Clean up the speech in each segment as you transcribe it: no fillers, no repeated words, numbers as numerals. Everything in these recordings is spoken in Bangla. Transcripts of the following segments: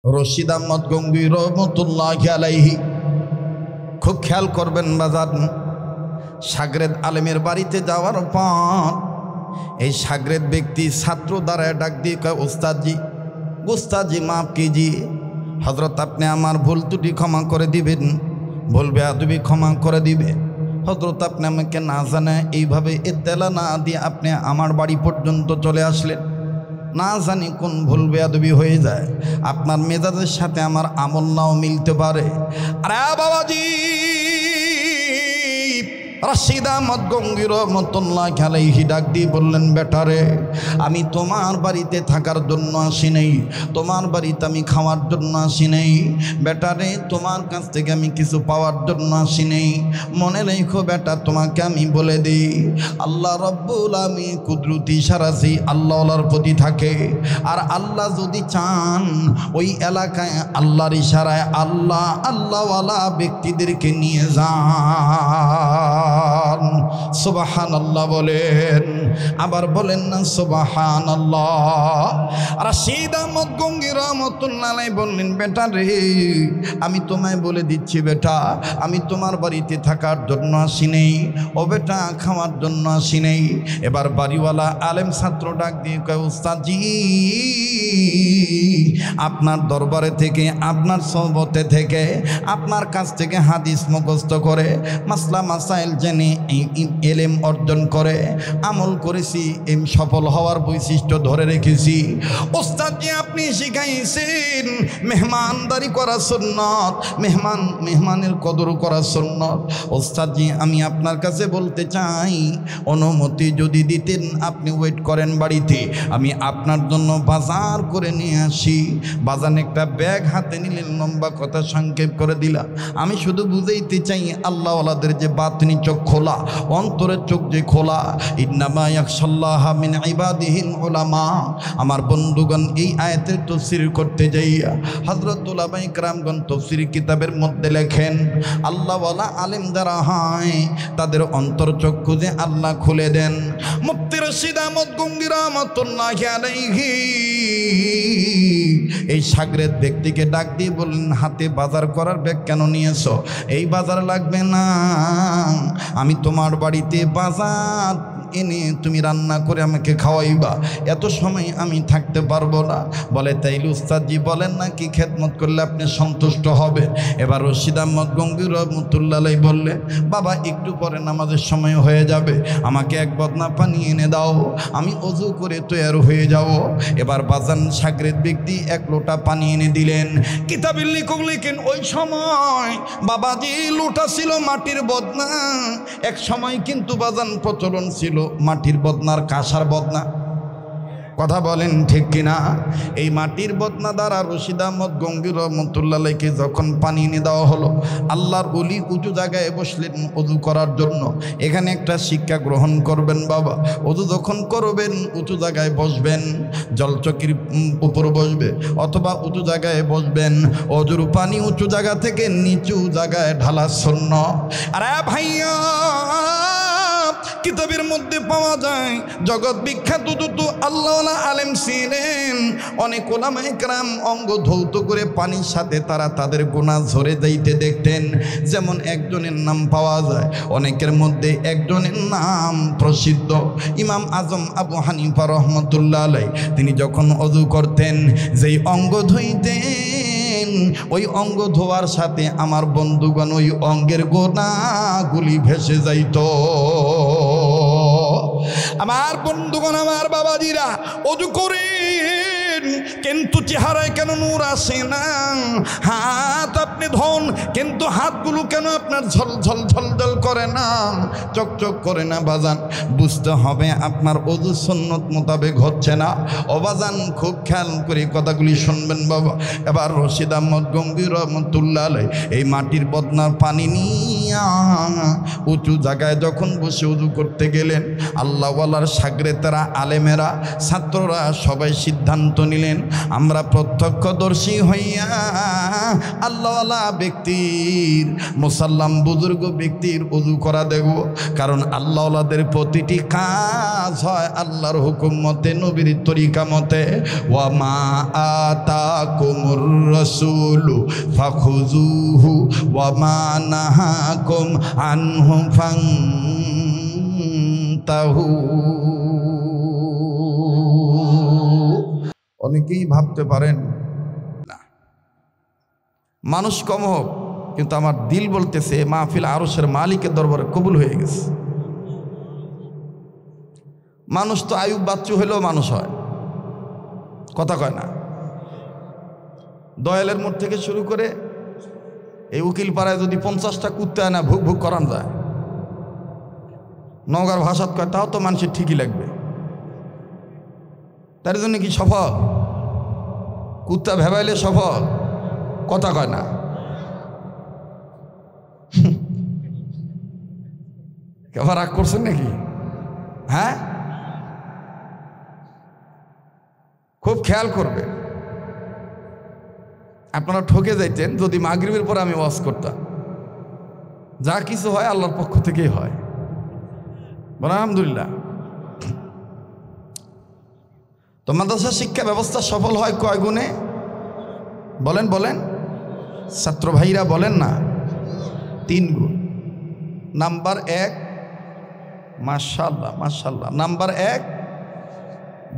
রশিদ আহমদ গঙ্গি রহমতুল্লাহি আলাইহি। খুব খেয়াল করবেন বাজার, সাগরেদ আলেমের বাড়িতে যাওয়ার পর এই সাগরেদ ব্যক্তি ছাত্র দ্বারা ডাক দিয়ে কয়, ওস্তাদজি ওস্তাদজি মাফ কিজিয়ে, হজরত আপনি আমার ভুল ত্রুটি ক্ষমা করে দিবেন, ভুল বেয়াদবি ক্ষমা করে দিবে। হজরত আপনি আমাকে না জানে এইভাবে ইত্তেলা না দিয়ে আপনি আমার বাড়ি পর্যন্ত চলে আসলেন, না জানি কোন ভুল বেয়াদবি হয়ে যায়, আপনার মেজাজের সাথে আমার আমল নাও মিলতে পারে। আরে বাবাজি, রশিদ আহমদ গঙ্গি রহমতুল্লাহি আলাইহি ডাক দিয়ে বললেন, বেটারে আমি তোমার বাড়িতে থাকার জন্য আসি নাই, তোমার বাড়িতে আমি খাওয়ার জন্য আসি নাই, বেটারে তোমার কাছ থেকে আমি কিছু পাওয়ার জন্য আসি নাই। মনে রেখো বেটা, তোমাকে আমি বলে দিই, আল্লাহ রব্বুল আলামিন কুদরতি ইশারাসি আল্লাহর প্রতি থাকে, আর আল্লাহ যদি চান ওই এলাকায় আল্লাহর ইশারায় আল্লাহ আল্লাহওয়ালা ব্যক্তিদেরকে নিয়ে যান। সুবহানাল্লাহ বলেন, আবার বলেন না সুবহানাল্লাহ। রশিদ আহমদ গঙ্গি রহমতুল্লাহি আলাইহি বললেন, বেটা রে আমি তোমায় বলে দিচ্ছি বেটা, আমি তোমার বাড়িতে থাকার জন্য আসি নেই, ও বেটা খাওয়ার জন্য আসি নেই। এবার বাড়িওয়ালা আলেম ছাত্র ডাক দিয়ে কয়, উস্তাদজি আপনার দরবারে থেকে, আপনার সোহবতে থেকে, আপনার কাছ থেকে হাদিস মুখস্থ করে, মাসলা মাসাইল জেনে এলেম অর্জন করে আমল করেছি, এম সফল হওয়ার বৈশিষ্ট্য ধরে রেখেছি। ওস্তাদজি আপনি শিখাইছেন মেহমানদারি করা সুন্নত, মেহমানের কদর করা সুন্নত। ওস্তাদজি আমি আপনার কাছে বলতে চাই, অনুমতি যদি দিতেন আপনি ওয়েট করেন বাড়িতে, আমি আপনার জন্য বাজার করে নিয়ে আসি। বাজান একটা ব্যাগ হাতে নিলেন, লম্বা কথা সংক্ষেপ করে দিলা। আমি শুধু বুঝাইতে চাই আল্লাহওয়ালাদের যে বাতনি চোখ খোলা, অন্তরের চোখ যে খোলা, ইন্নামা ইয়াখশাল্লাহা মিন ইবাদিহিল উলামা। আমার বন্ধুগণ এই আয়াতের তাফসীর করতে যাইয়া হযরত উলামায়ে কেরামগণ তাফসীর কিতাবের মধ্যে লেখেন, আল্লাহওয়ালা আলেম যারা হয় তাদের অন্তর চক্ষু যে আল্লাহ খুলে দেন। মুফতি রশিদ আহমদ গঙ্গি রহমতুল্লাহি আলাইহি এই সাগরেদ ব্যক্তিকে ডাক দিয়ে বললেন, হাতে বাজার করার ব্যাগ কেন নিয়েছো? এই বাজার লাগবে না, আমি তোমার বাড়িতে বাজার এনে তুমি রান্না করে আমাকে খাওয়াইবা, এত সময় আমি থাকতে পারবো না। বলে তাইলে উস্তাদজি বলেন না কি খেদমত করলে আপনি সন্তুষ্ট হবে? এবার রশিদ আহমদ গঙ্গি রহমতুল্লাহি আলাইহি বললে, বাবা একটু পরে নামাজের সময় হয়ে যাবে, আমাকে এক বদনা পানি এনে দাও, আমি অজু করে তৈয়ার হয়ে যাব। এবার বাজান সাগরেদ ব্যক্তি এক লোটা পানি এনে দিলেন। কিতাবের লেখক লেখেন, ওই সময় বাবাজি লোটা ছিল মাটির বদনা। এক সময় কিন্তু বাজান প্রচলন ছিল মাটির বদনার কাঁসার বদনা। কথা বলেন ঠিক কিনা? এই মাটির বদনা দ্বারা রশিদ আহমদ গঙ্গি রহমতুল্লাহি আলাইহি যখন পানি এনে দেওয়া হলো, আল্লাহর ওলি উঁচু জায়গায় বসলেন ওযু করার জন্য। এখানে একটা শিক্ষা গ্রহণ করবেন বাবা, ওযু যখন করবেন উঁচু জায়গায় বসবেন, জলচকির উপর বসবে অথবা উঁচু জায়গায় বসবেন। ওযুর পানি উঁচু জায়গা থেকে নিচু জায়গায় ঢালা সুন্নাত। আরে ভাইয়া, কিতাবের মধ্যে পাওয়া যায় জগৎ বিখ্যাত দুটো আল্লাহওয়ালা আলেম ছিলেন। অনেক উলামায়ে কেরাম অঙ্গ ধৌত করে পানির সাথে তারা তাদের গুনাহ ঝরে যাইতে দেখতেন। যেমন একজনের নাম পাওয়া যায়, অনেকের মধ্যে একজনের নাম প্রসিদ্ধ, ইমাম আজম আবু হানিফা রহমতুল্লাহ আলাইহি। তিনি যখন ওযু করতেন, যেই অঙ্গ ধুইতেন, ওই অঙ্গ ধোয়ার সাথে আমার বন্ধুগণ ওই অঙ্গের গোনাগুলি ভেসে যাইত। আমার বন্ধুগণ, আমার বাবাজিরা ওযু করেন, কিন্তু চেহারায় কেন নূর আসে না? হাত আপনি ধন, কিন্তু হাতগুলো কেন আপনার ঝলঝল ঝলঝল করে না, চকচক করে না? বাজান বুঝতে হবে আপনার ওযু সুন্নত মোতাবেক হচ্ছে না। ও বাজান খুব খেয়াল করে কথাগুলি শুনবেন বাবা। এবার রশিদ আহমদ গঙ্গি রহমতুল্লাহি আলাইহি এই মাটির বদনার পানি নিয়া উঁচু জায়গায় যখন বসে ওযু করতে গেলেন, আল্লাহওয়ালার সাগরেতেরা, আলেমেরা, ছাত্ররা সবাই সিদ্ধান্ত নিলেন, আমরা প্রত্যক্ষদর্শী হইয়া আল্লাহওয়ালা ওয়ালা ব্যক্তির, মুসাল্লাম বুজুর্গ ব্যক্তির ওযু করা দেখব। কারণ আল্লাহ ওয়ালাদের প্রতিটি কাজ হয় আল্লাহর হুকুম মতে, নবীর তরিকা মতে। ওয়া মা আতাকুমুর রাসূলু ফাখুযুহু ওয়া মা নাহাকুম আনহু ফান্তাহু। অনেকেই ভাবতে পারেন না, মানুষ কম হোক, কিন্তু আমার দিল বলতেছে মাহফিল আরশের মালিকের দরবারে কবুল হয়ে গেছে। মানুষ তো আয়ুব বাচ্চু হলেও মানুষ হয়, কথা কয় না। দয়ালের মোড় থেকে শুরু করে এই উকিল পাড়ায় যদি 50টা কুত্তা না ভুক ভুক করান যায়, নওগাঁর ভাষাত কয়, তাও তো মানুষের ঠিকই লাগবে। তার জন্য কি সফল? কুত্তা ভেবাইলে সফল, কথা কয় না। কেউ রাগ করছেন নাকি? হ্যাঁ, খুব খেয়াল করবে। আপনারা ঠকে যাইতেন যদি মাগরিবের পর আমি ওয়াজ করতাম। যা কিছু হয় আল্লাহর পক্ষ থেকেই হয়, বলেন আলহামদুলিল্লাহ। তো মাদ্রাসা শিক্ষা ব্যবস্থা সফল হয় কয় গুণে? বলেন বলেন, ছাত্র ভাইরা বলেন না। 3 গুণ। নাম্বার 1, মাশাআল্লাহ মাশাআল্লাহ। নাম্বার 1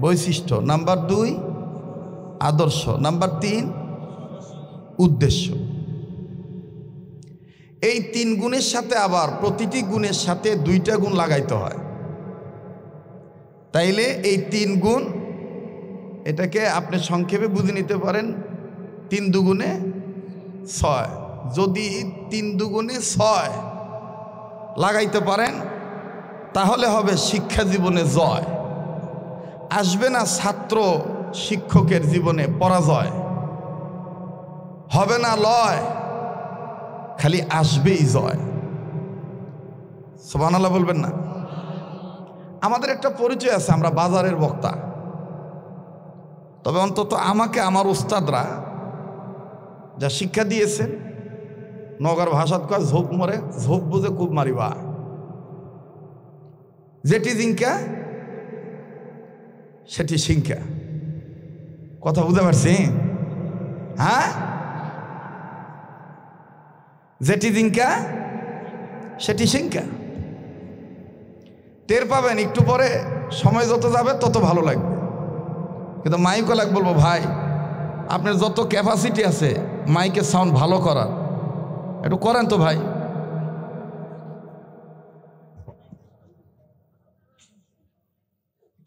বৈশিষ্ট্য, নাম্বার 2 আদর্শ, নাম্বার 3 উদ্দেশ্য। এই 3 গুণের সাথে আবার প্রতিটি গুণের সাথে 2টা গুণ লাগাইতে হয়। তাইলে এই 3 গুণ, এটাকে আপনি সংক্ষেপে বুঝে নিতে পারেন 3 দুগুণে 6। যদি 3 দুগুণে 6 লাগাইতে পারেন তাহলে হবে শিক্ষা জীবনে জয়। আসবে না ছাত্র শিক্ষকের জীবনে পরাজয়, হবে না লয়, খালি আসবেই জয়। সুবহানাল্লাহ বলবেন না? আমাদের একটা পরিচয় আছে, আমরা বাজারের বক্তা। তবে অন্তত আমাকে আমার উস্তাদরা যা শিক্ষা দিয়েছেন, নগর ভাষাত কয় ঝোপ মরে, ঝোপ বুঝে খুব মারিবা। যেটি জিঙ্কা সেটি শিঙ্কা, কথা বুঝতে পারছি? হ্যাঁ, যেটি জিঙ্কা সেটি শিঙ্কা। টের পাবেন একটু পরে, সময় যত যাবে তত ভালো লাগবে। কিন্তু মাইকও লাগ বলবো, ভাই আপনার যত ক্যাপাসিটি আছে মাইকের সাউন্ড ভালো করার, একটু করেন তো ভাই।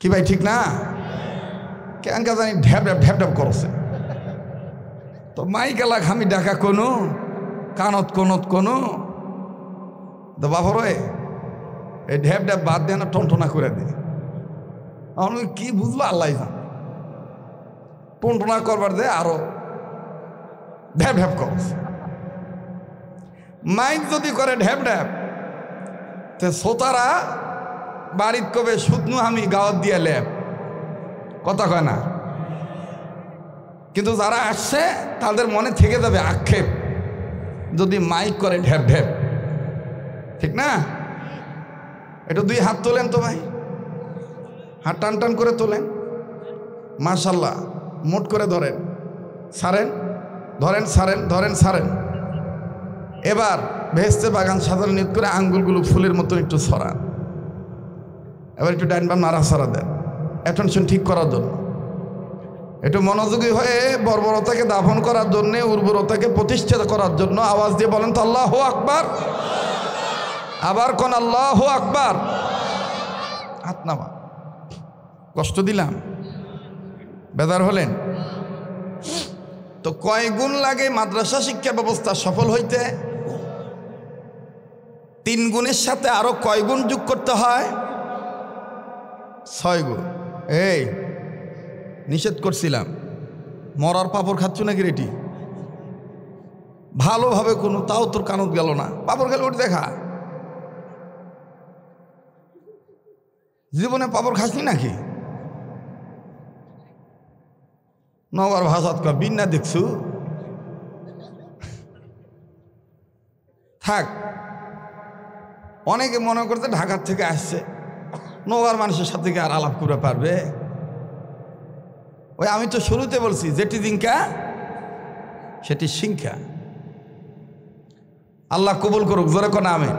কি ভাই, ঠিক না? কেনকা জানি ঢ্যাপ ঢ্যাপ ঢ্যাপ ঢ্যাপ করছে। তো মাইক এলাক আমি ডাকা কোনো কানত কোনত কোনো তো বাবর এই ঢ্যাপ ঢ্যাপ বাদ দিয়ে না টনটনা করে দিই। আমি কি বুঝবো আল্লাহ জানে। টনটনা করবার দে আরো ঢ্যাপ ঢ্যাপ করছে। মাইক যদি করে ঢ্যাপ ঢ্যাপ, তে শ্রোতারা বাড়িত কবে শুধু আমি গাওয়াত দিয়ে লেপ, কথা কয় না। কিন্তু যারা আসছে তাদের মনে থেকে যাবে আক্ষেপ, যদি মাইক করে ঢ্যাপ ঢ্যাপ, ঠিক না? এটা 2 হাত তোলেন তো ভাই, হাত টান টান করে তোলেন। মাশাল্লাহ, মোট করে ধরেন, ছাড়েন, ধরেন, ছাড়েন, ধরেন, ছাড়েন। এবার ভেস্তে বাগান সাজানো নিত করে আঙ্গুলগুলো ফুলের মতন একটু ছড়ান। এবার একটু ডাইন বাম নাড়া ছড়া দেন, অ্যাটেনশন ঠিক করার জন্য, একটু মনোযোগী হয়ে বর্বরতাকে দাফন করার জন্য, উর্বরতাকে প্রতিষ্ঠিত করার জন্য আওয়াজ দিয়ে বলেন তো আল্লাহু আকবার। আবার কোন আল্লাহু আকবার। হাত নামা। কষ্ট দিলাম? বেদার হলেন? তো কয় গুণ লাগে মাদ্রাসা শিক্ষা ব্যবস্থা সফল হইতে? 3 গুণের সাথে আরো কয় গুণ যোগ করতে হয়? 6 গুণ। এই নিষেধ করছিলাম, মরার পাপড় খাচ্ছ নাকি রেটি? ভালোভাবে কোনো, তাও তোর কানত গেল না, পাপড় গেল ওটি দেখা। জীবনে পাপড় খাসনি নাকি? নগর ভাষাত কা বিন্না দেখছু, থাক। অনেকে মনে করতে ঢাকার থেকে আসছে, নওগাঁর মানুষের সাথে কি আর আলাপ করে পারবে? ওই আমি তো শুরুতে বলছি, যেটি জিঙ্কা সেটি শিঙ্কা। আল্লাহ কবুল করুক, জোরে কোন আমিন।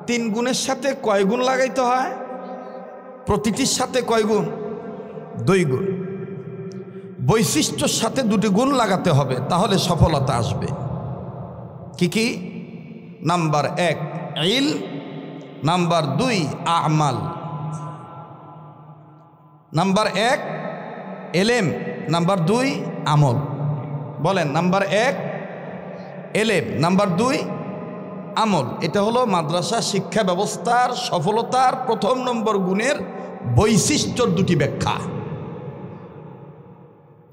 3 গুণের সাথে কয় গুণ লাগাইতে হয়? প্রতিটির সাথে কয় গুণ? 2 গুণ। বৈশিষ্ট্যর সাথে 2টি গুণ লাগাতে হবে, তাহলে সফলতা আসবে। কি কি? নাম্বার 1 ইল, নাম্বার 2 আমাল। নাম্বার 1 এলেম, নাম্বার 2 আমল। বলেন, নাম্বার 1 এলেম, নাম্বার 2 আমল। এটা হলো মাদ্রাসা শিক্ষা ব্যবস্থার সফলতার 1 নম্বর গুণের বৈশিষ্ট্যর 2টি ব্যাখ্যা।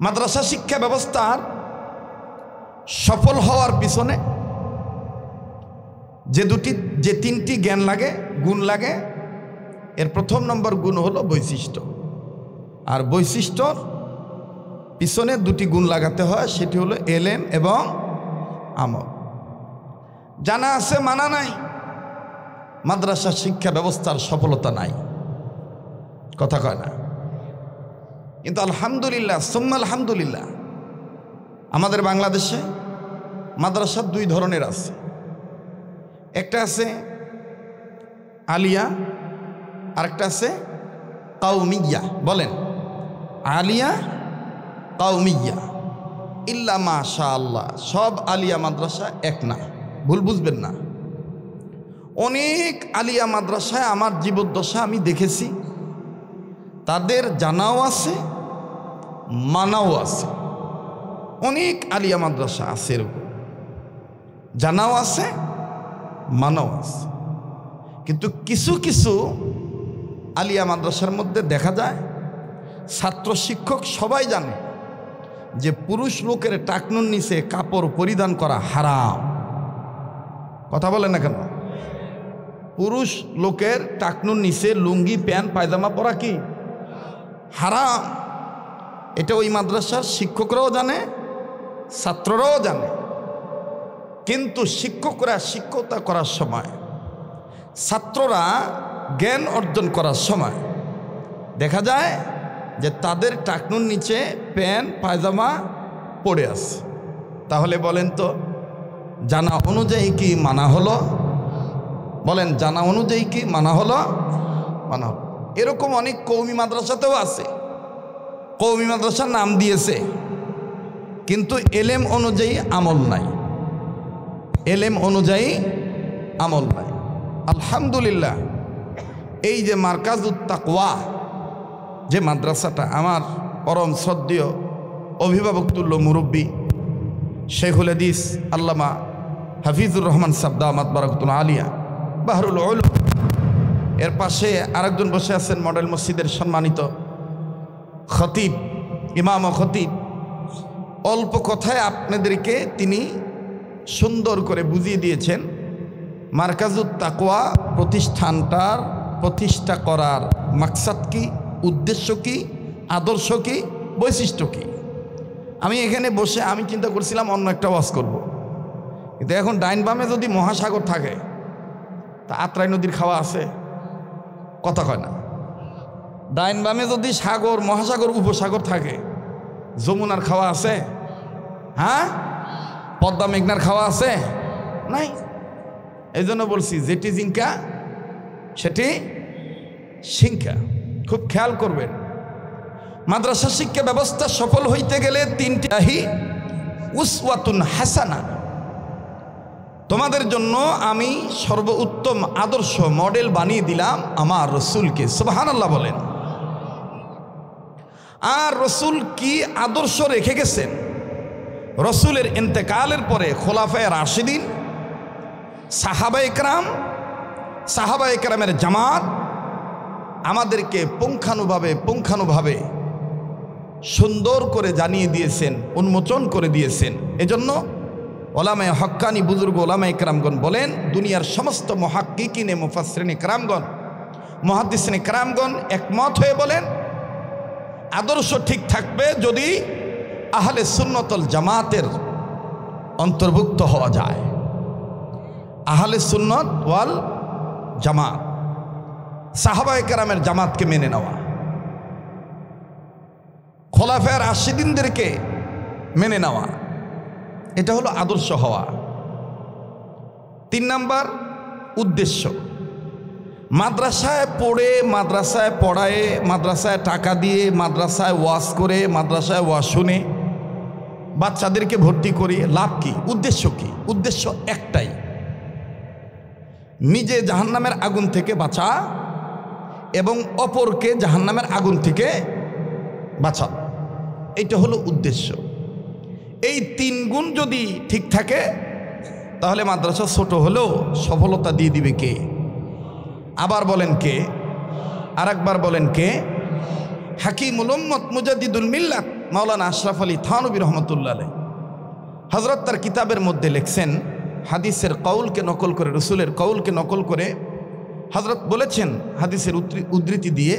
মাদ্রাসা শিক্ষা ব্যবস্থার সফল হওয়ার পিছনে যে 3টি জ্ঞান লাগে, গুণ লাগে, এর 1 নম্বর গুণ হলো বৈশিষ্ট্য। আর বৈশিষ্ট্যর পিছনে 2টি গুণ লাগাতে হয়, সেটি হলো এলেম এবং আমল। জানা আছে মানা নাই, মাদ্রাসা শিক্ষা ব্যবস্থার সফলতা নাই। কথা কয় না? কিন্তু আলহামদুলিল্লাহ, সুম্মা আলহামদুলিল্লাহ, আমাদের বাংলাদেশে মাদ্রাসা 2 ধরনের আছে। একটা আছে আলিয়া, আরেকটা আছে কাউমিয়া। বলেন, আলিয়া, কাউমিয়া। ইল্লা মাশাআল্লাহ, সব আলিয়া মাদ্রাসা এক না, ভুল বুঝবেন না। অনেক আলিয়া মাদ্রাসায় আমার জীবদ্দশা আমি দেখেছি, তাদের জানাও আছে, মানাও আছে। অনেক আলিয়া মাদ্রাসা আছে এরকম, জানাও আছে, মানাও আছে। কিন্তু কিছু কিছু আলিয়া মাদ্রাসার মধ্যে দেখা যায় ছাত্র শিক্ষক সবাই জানে যে পুরুষ লোকের টাকনুর নিচে কাপড় পরিধান করা হারাম। কথা বলেন না কেন? পুরুষ লোকের টাকনুর নিচে লুঙ্গি, প্যান্ট, পায়জামা পরা কি হারাম। এটা ওই মাদ্রাসার শিক্ষকরাও জানে, ছাত্ররাও জানে। কিন্তু শিক্ষকরা শিক্ষকতা করার সময়, ছাত্ররা জ্ঞান অর্জন করার সময় দেখা যায় যে তাদের টাকনুর নিচে প্যান্ট, পায়জামা পড়ে আছে। তাহলে বলেন তো, জানা অনুযায়ী কি মানা হলো? বলেন, জানা অনুযায়ী কি মানা হলো? মানা হলো। এরকম অনেক কওমি মাদ্রাসাতেও আছে, কওমি মাদ্রাসার নাম দিয়েছে, কিন্তু এলেম অনুযায়ী আমল নাই, এলেম অনুযায়ী আমল নাই। আলহামদুলিল্লাহ, এই যে মারকাজুত তাকওয়া যে মাদ্রাসাটা, আমার পরম শ্রদ্ধেয় অভিভাবক তুল্য মুরব্বী শেখুল হাদিস আল্লামা হাফিজুর রহমান সাহেব দামাত বারাকাতুল্লাহ আলিয়া বাহরুল উলুম, এর পাশে আরেকজন বসে আছেন মডেল মসজিদের সম্মানিত খতিব, ইমাম ও খতিব। অল্প কথায় আপনাদেরকে তিনি সুন্দর করে বুঝিয়ে দিয়েছেন মারকাজুত তাকওয়া প্রতিষ্ঠানটার প্রতিষ্ঠা করার মাকসাদ কি, উদ্দেশ্য কি, আদর্শ কি, বৈশিষ্ট্য কি। আমি এখানে বসে আমি চিন্তা করছিলাম অন্য একটা ওয়াজ করব, কিন্তু এখন ডাইন বামে যদি মহাসাগর থাকে, তা আত্রাই নদীর খাওয়া আছে? কথা কয় না। ডাইন বামে যদি সাগর, মহাসাগর, উপসাগর থাকে, যমুনার খাওয়া আছে? হ্যাঁ, পদ্মা মেঘনার খাওয়া আছে? নাই। এই জন্য বলছি, যেটি জিঙ্কা সেটি শিঙ্কা। খুব খেয়াল করবেন, মাদ্রাসা শিক্ষা ব্যবস্থা সফল হইতে গেলে 3টি উসওয়াতুন হাসানা। তোমাদের জন্য আমি সর্বোত্তম আদর্শ মডেল বানিয়ে দিলাম আমার রসুলকে। সুবহানাল্লাহ বলেন। আর রসুল কি আদর্শ রেখে গেছেন? রসুলের ইন্তেকালের পরে খোলাফায়ে রাশিদিন, সাহাবায়ে কেরাম, সাহাবায়ে কেরামের জামাত আমাদেরকে পুঙ্খানুভাবে সুন্দর করে জানিয়ে দিয়েছেন, উন্মোচন করে দিয়েছেন। এজন্য ওলামায়ে হক্কানি বুজুর্গ ওলামায়ে কেরামগণ বলেন, দুনিয়ার সমস্ত মুহাক্কিকিনে মুফাসসিরিনে কেরামগণ, মুহাদ্দিসিনে কেরামগণ একমত হয়ে বলেন, আদর্শ ঠিক থাকবে যদি আহলে সুন্নাতুল জামাতের অন্তর্ভুক্ত হওয়া যায়। আহলে সুন্নাত ওয়াল জামাত, সাহাবায়ে কেরামের জামাতকে মেনে নেওয়া, খোলাফায়ে রাশিদিনদেরকে মেনে নেওয়া, এটা হলো আদর্শ হওয়া। 3 নাম্বার উদ্দেশ্য, মাদ্রাসায় পড়ে, মাদ্রাসায় পড়ায়, মাদ্রাসায় টাকা দিয়ে, মাদ্রাসায় ওয়াজ করে, মাদ্রাসায় ওয়াজ শুনে বাচ্চাদেরকে ভর্তি করে লাভ কি? উদ্দেশ্য কি? উদ্দেশ্য একটাই, নিজে জাহান্নামের আগুন থেকে বাঁচা এবং অপরকে জাহান্নামের আগুন থেকে বাঁচা, এটা হলো উদ্দেশ্য। এই 3 গুণ যদি ঠিক থাকে তাহলে মাদ্রাসা ছোট হলেও সফলতা দিয়ে দিবে কে? আবার বলেন কে? আরেকবার বলেন কে? হাকিমুল উম্মত মুজাদ্দিদুল মিল্লাত মাওলানা আশরাফ আলী থানভী রহমতুল্লাহ আলাইহি হযরত তার কিতাবের মধ্যে লিখছেন, হাদিসের কওলকে নকল করে, রসুলের কওলকে নকল করে হযরত বলেছেন হাদিসের উদ্ধৃতি দিয়ে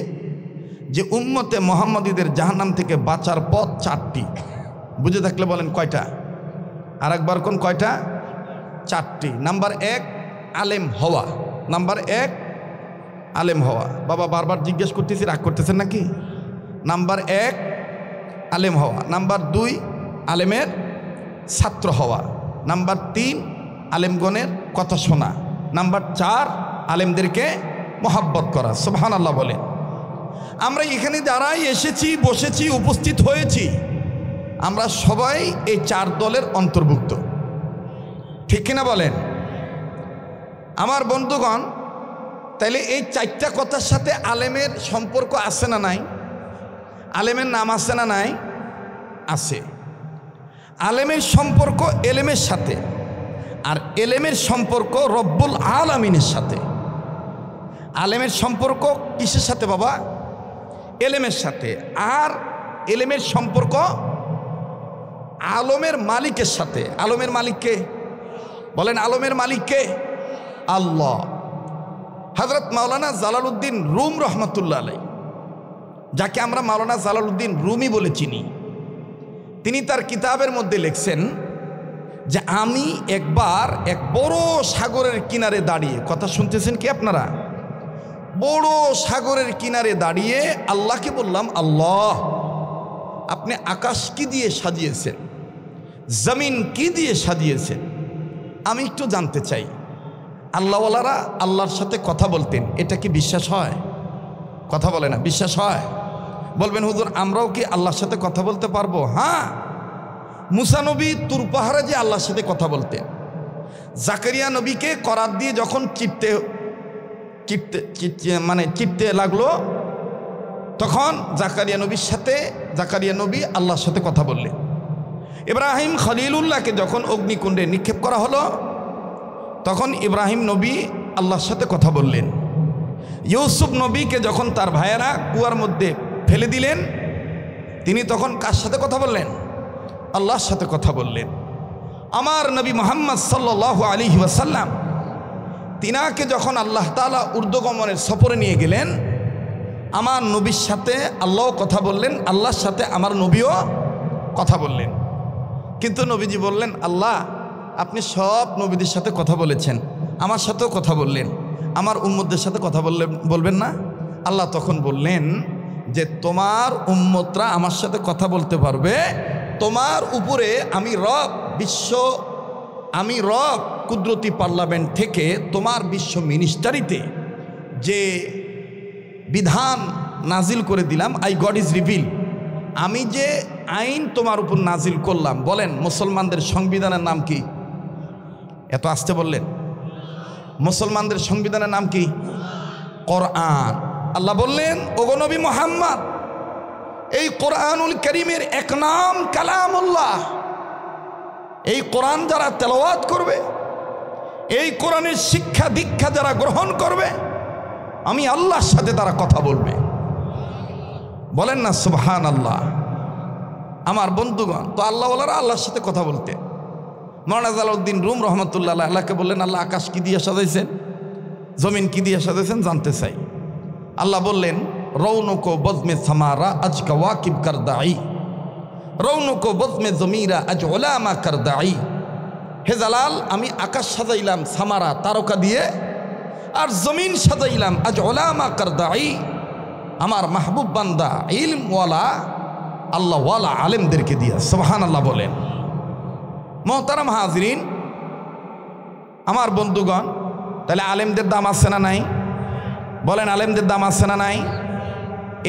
যে উম্মতে মুহাম্মাদীদের জাহান্নাম থেকে বাঁচার পথ 4টি। বুঝে থাকলে বলেন কয়টা? আরেকবার কোন কয়টা? 4টি। নাম্বার 1 আলেম হওয়া। নাম্বার 1 আলেম হওয়া। বাবা বারবার জিজ্ঞেস করতেছি, রাগ করতেছেন নাকি? নাম্বার 1 আলেম হওয়া। নাম্বার 2 আলেমের ছাত্র হওয়া। নাম্বার 3 আলেমগণের কথা শোনা। নাম্বার 4 আলেমদেরকে মহাব্বত করা। সুবহানাল্লাহ বলে। আমরা এখানে যারাই এসেছি, বসেছি, উপস্থিত হয়েছি, আমরা সবাই এই 4 দলের অন্তর্ভুক্ত, ঠিক কিনা বলেন? আমার বন্ধুগণ, তাইলে এই 4টা কথার সাথে আলেমের সম্পর্ক আছে না নাই? আলেমের নাম আছে না নাই? আছে। আলেমের সম্পর্ক এলেমের সাথে, আর এলেমের সম্পর্ক রব্বুল আলামিনের সাথে। আলেমের সম্পর্ক কিসের সাথে বাবা? এলেমের সাথে। আর এলেমের সম্পর্ক আলমের মালিকের সাথে। আলমের মালিককে বলেন, আলমের মালিককে? আল্লাহ। হযরত মাওলানা জালালউদ্দিন রুম রহমতুল্লাহ আলাইহি, যাকে আমরা মাওলানা জালালউদ্দিন রুমি বলে চিনি, তিনি তার কিতাবের মধ্যে লিখছেন যে আমি একবার এক বড় সাগরের কিনারে দাঁড়িয়ে, কথা শুনতেছেন কি আপনারা? বড় সাগরের কিনারে দাঁড়িয়ে আল্লাহকে বললাম, আল্লাহ আপনি আকাশ কি দিয়ে সাজিয়েছেন, জমিন কি দিয়ে সাজিয়েছেন, আমি একটু জানতে চাই। আল্লাহওয়ালারা আল্লাহর সাথে কথা বলতেন, এটা কি বিশ্বাস হয়? কথা বলে না, বিশ্বাস হয়? বলবেন হুজুর আমরাও কি আল্লাহর সাথে কথা বলতে পারবো? হ্যাঁ, মুসা নবী তুর পাহাড়ে যে আল্লাহর সাথে কথা বলতেন, জাকারিয়া নবীকে করাত দিয়ে যখন চিপতে লাগলো, তখন জাকারিয়া নবী আল্লাহর সাথে কথা বললেন। ইব্রাহিম খলিলুল্লাহকে যখন অগ্নিকুণ্ডে নিক্ষেপ করা হলো, তখন ইব্রাহিম নবী আল্লাহর সাথে কথা বললেন। ইউসুফ নবীকে যখন তার ভাইয়েরা কুয়ার মধ্যে ফেলে দিলেন, তিনি তখন কার সাথে কথা বললেন? আল্লাহর সাথে কথা বললেন। আমার নবী মুহাম্মদ সাল্লাল্লাহু আলাইহি ওয়াসাল্লাম, তিনাকে যখন আল্লাহ তাআলা উর্দুগমনের সফরে নিয়ে গেলেন, আমার নবীর সাথে আল্লাহও কথা বললেন, আল্লাহর সাথে আমার নবীও কথা বললেন। কিন্তু নবীজি বললেন, আল্লাহ আপনি সব নবীদের সাথে কথা বলেছেন, আমার সাথেও কথা বললেন, আমার উম্মতদের সাথে কথা বলবেন না? আল্লাহ তখন বললেন যে তোমার উম্মতরা আমার সাথে কথা বলতে পারবে, তোমার উপরে আমি রব কুদরতি পার্লামেন্ট থেকে তোমার বিশ্ব মিনিস্টারিতে যে বিধান নাজিল করে দিলাম, আই গড ইজ রিভিল, আমি যে আইন তোমার উপর নাজিল করলাম। বলেন মুসলমানদের সংবিধানের নাম কি? এত আসতে বললেন, মুসলমানদের সংবিধানের নাম কি? কোরআন। আল্লাহ বললেন, ওগো নবী মুহাম্মদ, এই কোরআনুল কারীমের এক নাম কালামুল্লাহ। এই কোরআন যারা তেলাওয়াত করবে, এই কোরআনের শিক্ষা দীক্ষা যারা গ্রহণ করবে, আমি আল্লাহর সাথে তারা কথা বলবে। বলেন না সুবহানাল্লাহ। আমার বন্ধুগণ, তো আল্লাহওয়ালারা আল্লাহর সাথে কথা বলতে, মাওলানা জালালউদ্দিন রুম রহমতুল্লাহ আল্লাহকে বললেন, আল্লাহ আকাশ কি দিয়ে সাজাইছেন, জমিন কি দিয়ে সাজাইছেন জানতে চাই। আল্লাহ বললেন, রৌনকো বজমে সামারা আজ কাওয়াকিব কারদাই, রৌনকো বজমে জমিরা আজ ওলামা কারদাই। হে জালাল, আমি আকাশ সাজাইলাম সামারা তারকা দিয়ে, আর জমিন সাজাইলাম আজ ওলামা কারদাই, আমার মাহবুব বান্দা ইলমওয়ালা আল্লাহওয়ালা আলেমদেরকে দিয়া। সুবহানাল্লাহ বলেন। মোহতারাম হাজরিন, আমার বন্ধুগণ, তাহলে আলেমদের দাম আছে না নাই? বলেন, আলেমদের দাম আছে না নাই?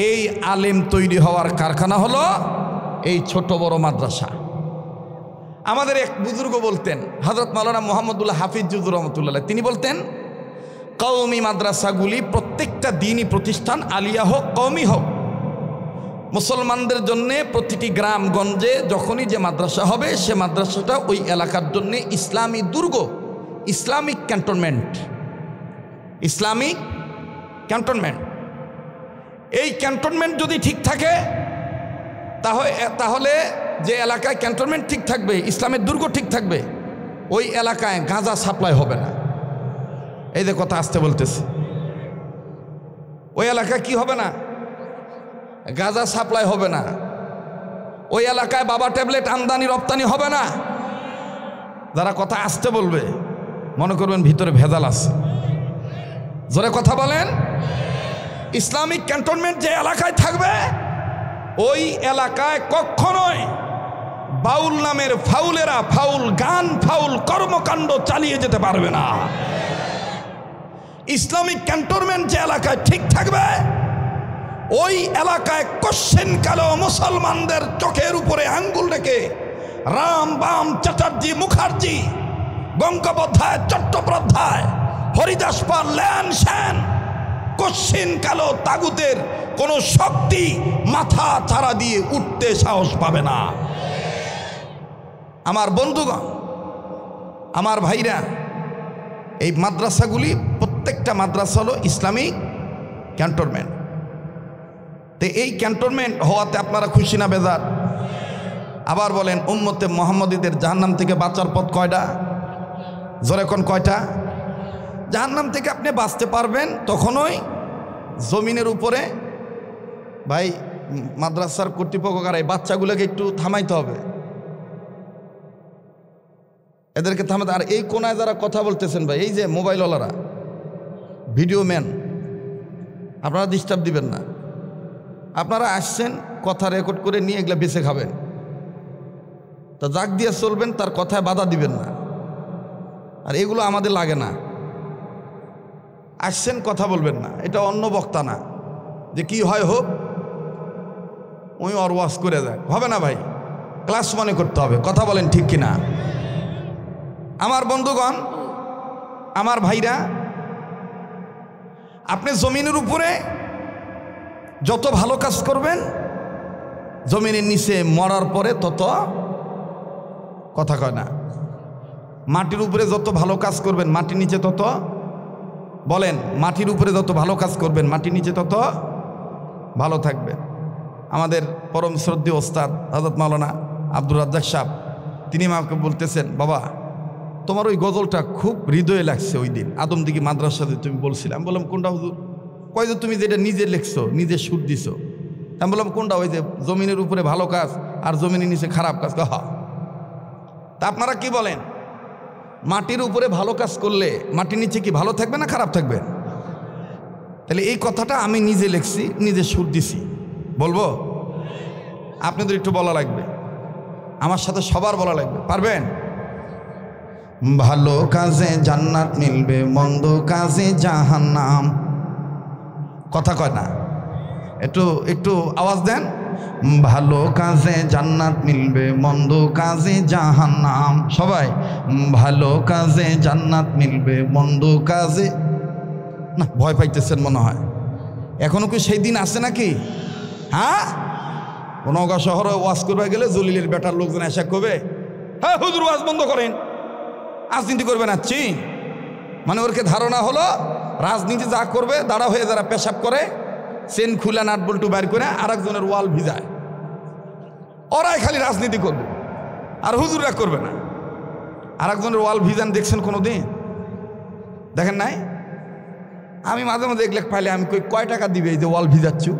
এই আলেম তৈরি হওয়ার কারখানা হলো এই ছোট বড় মাদ্রাসা। আমাদের এক বুজুর্গ বলতেন, হযরত মাওলানা মুহাম্মদুল্লাহ হাফিজ জুজুর রহমতুল্লাহ, তিনি বলতেন কওমি মাদ্রাসাগুলি প্রত্যেকটা দিনই প্রতিষ্ঠান, আলিয়া হোক কওমি হোক, মুসলমানদের জন্যে প্রতিটি গ্রামগঞ্জে যখনই যে মাদ্রাসা হবে সে মাদ্রাসাটা ওই এলাকার জন্যে ইসলামী দুর্গ, ইসলামিক ক্যান্টনমেন্ট, ইসলামিক ক্যান্টনমেন্ট। এই ক্যান্টনমেন্ট যদি ঠিক থাকে তাহলে যে এলাকায় ক্যান্টনমেন্ট ঠিক থাকবে, ইসলামের দুর্গ ঠিক থাকবে, ওই এলাকায় গাঁজা সাপ্লাই হবে না। এই যে কথা আসতে বলতেছে, ওই এলাকায় কি হবে না? গাঁজা সাপ্লাই হবে না। ওই এলাকায় বাবা ট্যাবলেট আমদানি রপ্তানি হবে না। যারা কথা আসতে বলবে মনে করবেন ভিতরে ভেজাল আছে। জোরে কথা বলেন। ইসলামিক ক্যান্টনমেন্ট যে এলাকায় থাকবে ওই এলাকায় কখনোই বাউল নামের ফাউলেরা ফাউল গান ফাউল কর্মকাণ্ড চালিয়ে যেতে পারবে না। ইসলামিক ক্যান্টনমেন্ট যে এলাকায় ঠিক থাকবে ওই এলাকায় কোশ্চেন কালো মুসলমানদের চোখের উপরে আঙ্গুল রেখে রাম বাম চ্যাটার্জি মুখার্জি গঙ্গোপাধ্যায় চট্টোপাধ্যায় হরিদাস পাল ল্যান শ্যান কোশ্চেন কালো তাগুতের কোনো শক্তি মাথা চারা দিয়ে উঠতে সাহস পাবে না। আমার বন্ধুগণ, আমার ভাইরা, এই মাদ্রাসাগুলি প্রত্যেকটা মাদ্রাসা হলো ইসলামিক ক্যান্টনমেন্ট। তো এই ক্যান্টনমেন্ট হওয়াতে আপনারা খুশি না বেজার? আবার বলেন, উম্মতে মুহাম্মদীদের জাহান্নাম থেকে বাঁচার পথ কয়টা? জোরে কোন কয়টা? জাহান্নাম থেকে আপনি বাঁচতে পারবেন তখনই জমিনের উপরে, ভাই মাদ্রাসার কর্তৃপক্ষ আর এই বাচ্চাগুলোকে একটু থামাইতে হবে, এদেরকে থামাতে। আর এই কোনায় যারা কথা বলতেছেন ভাই, এই যে মোবাইলওয়ালারা, ভিডিও ম্যান, আপনারা ডিস্টার্ব দিবেন না। আপনারা আসছেন কথা রেকর্ড করে নিয়ে এগুলা বেঁচে খাবেন, তা জাগ দিয়ে চলবেন, তার কথায় বাধা দিবেন না। আর এগুলো আমাদের লাগে না। আসছেন কথা বলবেন না, এটা অন্য বক্তা না যে কি হয় হোক ওই ওর ওয়াজ করে দেয়, হবে না ভাই। ক্লাস মনে করতে হবে। কথা বলেন ঠিক কিনা? আমার বন্ধুগণ, আমার ভাইরা, আপনি জমিনের উপরে যত ভালো কাজ করবেন জমিনের নিচে মরার পরে তত কথা কয় না। মাটির উপরে যত ভালো কাজ করবেন মাটির নিচে তত, বলেন, মাটির উপরে যত ভালো কাজ করবেন মাটির নিচে তত ভালো থাকবেন। আমাদের পরম শ্রদ্ধেয় ওস্তাদ হযরত মাওলানা আব্দুর রাজ্জাক সাহেব, তিনি আমাকে বলতেছেন, বাবা তোমার ওই গজলটা খুব হৃদয়ে লাগছে ওই দিন আদমদিঘি মাদ্রাসাতে তুমি বলছিলে। আমি বললাম কোনটা হুজুর? কয় যে তুমি যেটা নিজে লিখছো, নিজে সুর দিছো। আমি বললাম কোনটা? ওই যে জমিনের উপরে ভালো কাজ আর জমিনের নিচে খারাপ কাজ। হা, তা আপনারা কি বলেন? মাটির উপরে ভালো কাজ করলে মাটির নিচে কি ভালো থাকবে না খারাপ থাকবে? তাহলে এই কথাটা আমি নিজে লিখছি, নিজে সুর দিছি, বলবো? আপনাদের একটু বলা লাগবে, আমার সাথে সবার বলা লাগবে। পারবেন? ভালো কাজে জান্নাত মিলবে, মন্দ কাজে জাহান্নাম। কথা কয় না? একটু একটু আওয়াজ দেন। ভালো কাজে জান্নাত মিলবে, মন্দ কাজে জাহান্নাম। সবাই, ভালো কাজে জান্নাত মিলবে, মন্দ কাজে, না ভয় পাইতেছেন মনে হয়। এখনো কি সেই দিন আছে নাকি? হ্যাঁ, নওগাঁ শহরে ওয়াজ করবে গেলে জলিলের বেটার লোকজন এসে কবে, হ্যাঁ হুজুর ওয়াজ বন্ধ করেন, রাজনীতি করবে না। মানে ওরকে ধারণা হলো রাজনীতি যা করবে দাঁড়া হয়ে যারা পেশাব করে চেন খুলে নাট বল্টু বাইর করে আর একজনের ওয়াল ভিজায়, ওরাই খালি রাজনীতি করবে আর হুজুররা করবে না। আর একজনের ওয়াল ভিজান দেখছেন কোনো দিন? দেখেন নাই? আমি মাঝে মাঝে দেখলে পাইলে আমি কয় টাকা দিবে এই যে ওয়াল ভিজাচ্ছু?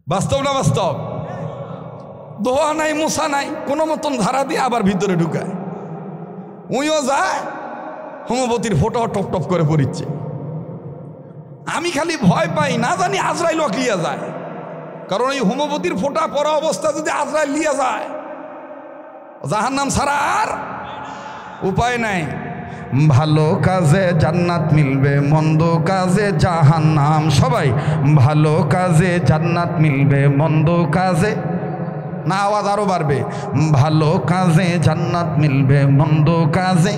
বাস্তব না বাস্তব? ধোয়া নাই মোছা নাই, কোনো মতন ধারা দিয়ে আবার ভিতরে ঢুকায়। উইও যায়, হোমিওপ্যাথির ফোঁটা টপ টপ করে পড়িচ্ছে। আমি খালি ভয় পাই, না জানি আজরাইল লিয়া যায়, কারণ এই হোমিওপ্যাথির ফোঁটা পড়া অবস্থা যদি আজরাইল লিয়া যায়, জাহান্নাম ছাড়া আর উপায় নাই। ভালো কাজে জান্নাত মিলবে, মন্দ কাজে জাহান্নাম। সবাই ভালো কাজে জান্নাত মিলবে, মন্দ কাজে, না আওয়াজ আরো বাড়বে, ভালো কাজে জান্নাত মিলবে, মন্দ কাজে,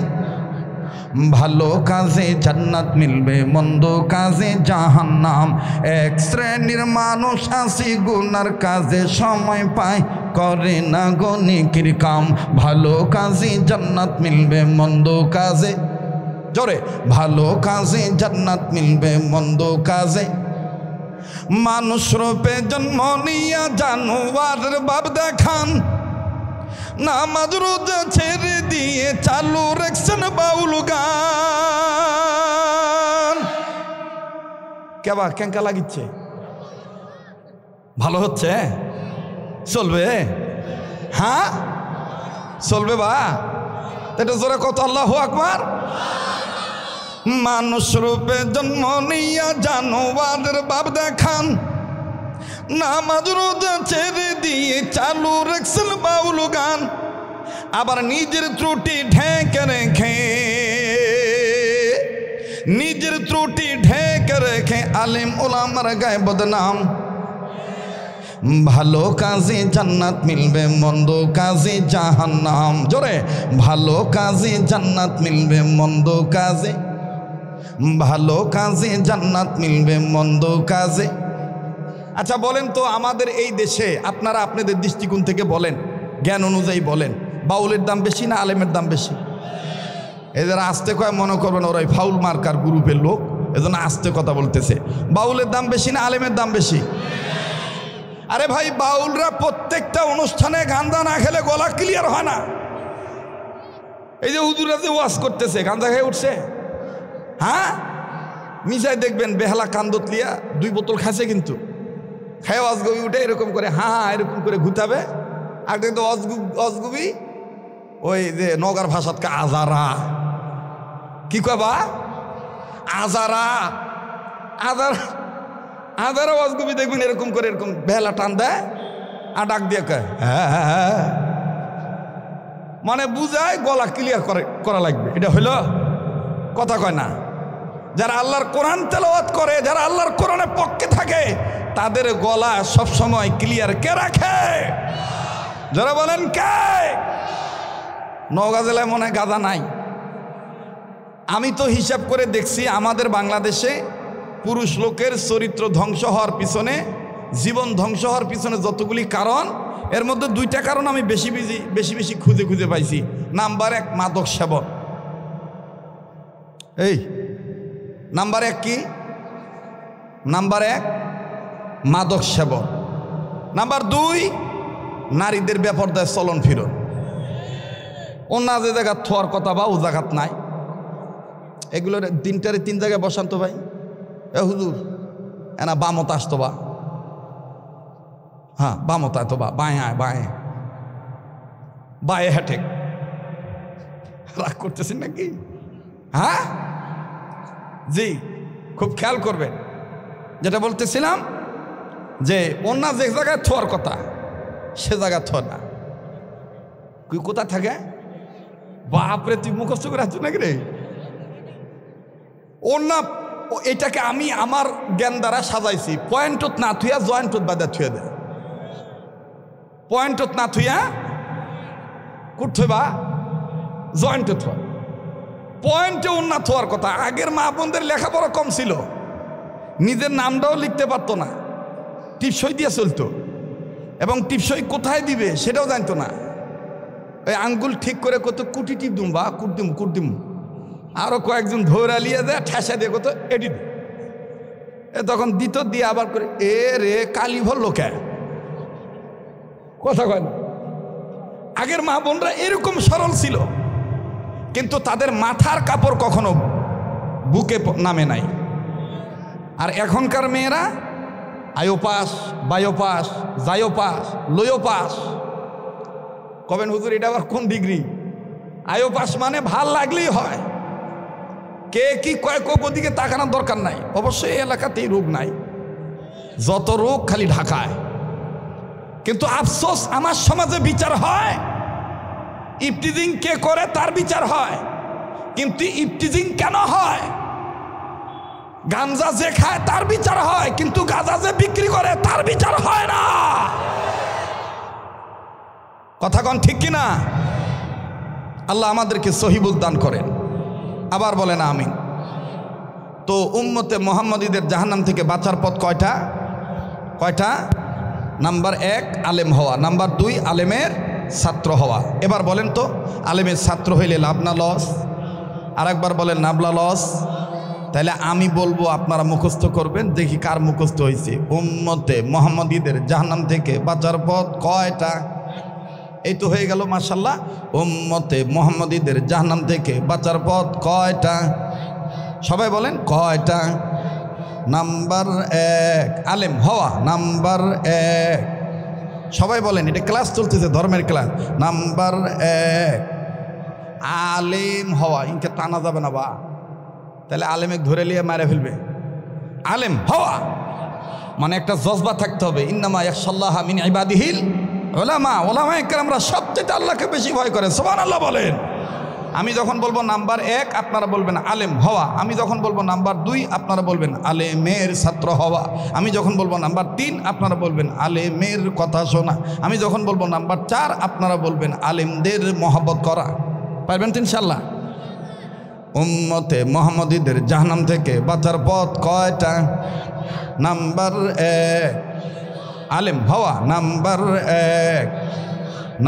ভালো কাজে জান্নাত মিলবে, মন্দ কাজে জাহান্নাম। এক শ্রেণীর মানুষ আছে গুনার কাজে সময় পায়, করে না গো নেকির কাম। ভালো কাজে জান্নাত মিলবে, মন্দ কাজে, জোরে, ভালো কাজে জান্নাত মিলবে, মন্দ কাজে। মানুষ রূপে জন্ম নিয়া জানোয়ারের ভাব দেখান, নামাজ রোজা ছেড়ে দিয়ে চালু রেখছেন বাউল গান। কেবা কেঙ্কা লাগিচ্ছে? ভালো হচ্ছে? চলবে? হ্যাঁ চলবে বা? এটা জোরে কত আল্লাহু আকবার। মানুষ রূপে জন্ম নিয়া জানোয়ারের ভাব দেখান, নামাজ রোজা ছেড়ে দিয়ে চালু রেখছেন বাউল গান। আবার নিজের ত্রুটি ঢেকে রেখে, নিজের ত্রুটি ঢেকে রেখে আলেম ওলামার গায়ে বদনাম। ভালো কাজে জান্নাত মিলবে, মন্দ কাজে জাহান্নাম। জোরে, ভালো কাজে জান্নাত মিলবে, মন্দ কাজে, ভালো কাজে জান্নাত মিলবে, মন্দ কাজে। আচ্ছা বলেন তো, আমাদের এই দেশে আপনারা আপনাদের দৃষ্টিকোণ থেকে বলেন, জ্ঞান অনুযায়ী বলেন, বাউলের দাম বেশি না আলেমের দাম বেশি? এদের আস্তে কয় মনে করবেন ওরাই ফাউল মার্কার গ্রুপের লোক, এজন্য আস্তে কথা বলতেছে। বাউলের দাম বেশি না আলেমের দাম বেশি? আরে ভাই, বাউলরা প্রত্যেকটা অনুষ্ঠানে গাঁজা না খেলে গলা ক্লিয়ার হয় না। এই যে হুজুরা যে ওয়াজ করতেছে, গাঁজা খেয়ে উঠছে, হ্যাঁ মিশাই দেখবেন বেহালা কান্দত লিয়া 2 বোতল খাইছে, কিন্তু খায় অজগুবি উঠে এরকম করে হ্যাঁ এরকম করে ঘুতাবে। আর কিন্তু অজগুবি ওই যে নগার ভাষাতকে আজারা, কি কবা আজারা, আজারা, আজারা অজগুবি দেখবেন এরকম করে এরকম বেহালা টান দেয় আর ডাক দিয়ে কয় হ্যাঁ, মানে বুঝায় গলা ক্লিয়ার করা লাগবে। এটা হইল কথা, কয় না। যারা আল্লাহর কোরআন তেলাওয়াত করে, যারা আল্লাহর কোরআনের পক্ষে থাকে, তাদের গলা সব সময় ক্লিয়ার কে রাখে? যারা বলেন কে? নওগাঁ জেলায় মনে হয় গাঁজা নাই। আমি তো হিসাব করে দেখছি, আমাদের বাংলাদেশে পুরুষ লোকের চরিত্র ধ্বংস হওয়ার পিছনে, জীবন ধ্বংস হওয়ার পিছনে যতগুলি কারণ, এর মধ্যে 2টা কারণ আমি বেশি খুঁজে পাইছি। নাম্বার 1 মাদক সেবন। এই নাম্বার 1 কি? নাম্বার 1 মাদক সেবন। নাম্বার 2 নারীদের বেপরদায় চলন ফিরন। অন্য যে জায়গা থোয়ার কথা বা ও জায়গাত নাই। এগুলোর 3 জায়গায় বসান্ত ভাই। এ হুজুর এনা বামত আসতো বা, হ্যাঁ বামত আয় তো বা, বাঁয়ে আয়, বাঁয়ে হেঁটে। রাগ করতেছেন নাকি? হ্যাঁ জি, খুব খেয়াল করবেন। যেটা বলতেছিলাম যে অন্য যে জায়গায় থোয়ার কথা সে জায়গায় থোর না। তুই কোথায় থাকে? বাপরে, তুই মুখস্থ করে আসছো নাকি রে? অন্য এটাকে আমি আমার জ্ঞান দ্বারা সাজাইছি। পয়েন্টত না থুইয়া জয়েন্টত বাদা থুয়ে দেয়। পয়েন্টত না থুইয়া কুট থইবা, জয়েন্টে থোয়া। পয়েন্টে উন্নত হওয়ার কথা। আগের মা বোনদের লেখাপড়া কম ছিল, নিজের নামটাও লিখতে পারতো না, টিপসই দিয়ে চলতো, এবং টিপসই কোথায় দিবে সেটাও জানতো না। ওই আঙ্গুল ঠিক করে কত কুটি টিপ দিম বা কুট দিম, আরও কয়েকজন ধৈরা লিয়ে দেয়, ঠেসা দিয়ে কত এটি এ তখন দিত, দিয়ে আবার করে এ রে কালি ভর লোকে কথা কয় না। আগের মা বোনরা এরকম সরল ছিল, কিন্তু তাদের মাথার কাপড় কখনো বুকে নামে নাই। আর এখনকার মেয়েরা আয়োপাস, বায়োপাস, জায়োপাস, লোয়োপাস, কবেন হুজুর এটা আবার কোন ডিগ্রি? আয়ো পাস মানে ভাল লাগলেই হয়, কে কি কয় ওদিকে তাকানোর দরকার নাই। অবশ্যই এই এলাকাতেই রোগ নাই, যত রোগ খালি ঢাকায়। কিন্তু আফসোস আমার সমাজে বিচার হয়, ইফতিজিং কে করে তার বিচার হয়, কিন্তু ইফতিজিং কেন হয়? গাঞ্জা যে খায় তার বিচার হয়, কিন্তু গাঁজা যে বিক্রি করে তার বিচার হয় না। কথা কন ঠিক কিনা? আল্লাহ আমাদেরকে সহিবুল দান করেন। আবার বলেন আমিন। তো উম্মতে মুহাম্মদীদের জাহান্নাম থেকে বাঁচার পথ কয়টা? কয়টা? নাম্বার 1 আলেম হওয়া, নাম্বার 2 আলেমের ছাত্র হওয়া। এবার বলেন তো, আলেমের ছাত্র হইলে লাভ না লস? আর একবার বলেন, নাবলা লস? তাহলে আমি বলবো, আপনারা মুখস্থ করবেন, দেখি কার মুখস্থ হয়েছে। উম্মতে মুহাম্মদীদের জাহান্নাম থেকে বাঁচার পথ কয়টা? এই তো হয়ে গেল মাশাআল্লাহ। উম্মতে মুহাম্মদীদের জাহান্নাম থেকে বাঁচার পথ কয়টা? সবাই বলেন কয়টা? নাম্বার 1 আলেম হওয়া, নাম্বার 1। সবাই বলেন, এটা ক্লাস চলতেছে, ধর্মের ক্লাস। নাম্বার 1 আলেম হওয়া। ইনকে টানা যাবে না বা, তাহলে আলেমে ধরে নিয়ে মারে ফেলবে। আলেম হওয়া মানে একটা জজবা থাকতে হবে। ইন্নামা ইয়াখশাল্লাহা মিন ইবাদিহিল উলামা। উলামায়ে কেরামরা সবচেয়ে আল্লাহকে বেশি ভয় করে। সুবহানাল্লাহ বলেন। আমি যখন বলবো নাম্বার 1 আপনারা বলবেন আলেম হওয়া। আমি যখন বলবো নাম্বার 2 আপনারা বলবেন আলেমের ছাত্র হওয়া। আমি যখন বলবো নাম্বার 3 আপনারা বলবেন আলেমের কথা শোনা। আমি যখন বলবো নাম্বার 4 আপনারা বলবেন আলেমদের মহব্বত করা। পারবেন তো ইনশাআল্লাহ? উম্মতে মুহাম্মদীদের জাহান্নাম থেকে বাঁচার পথ কয়টা? নাম্বার 1 আলেম হওয়া, নাম্বার 1।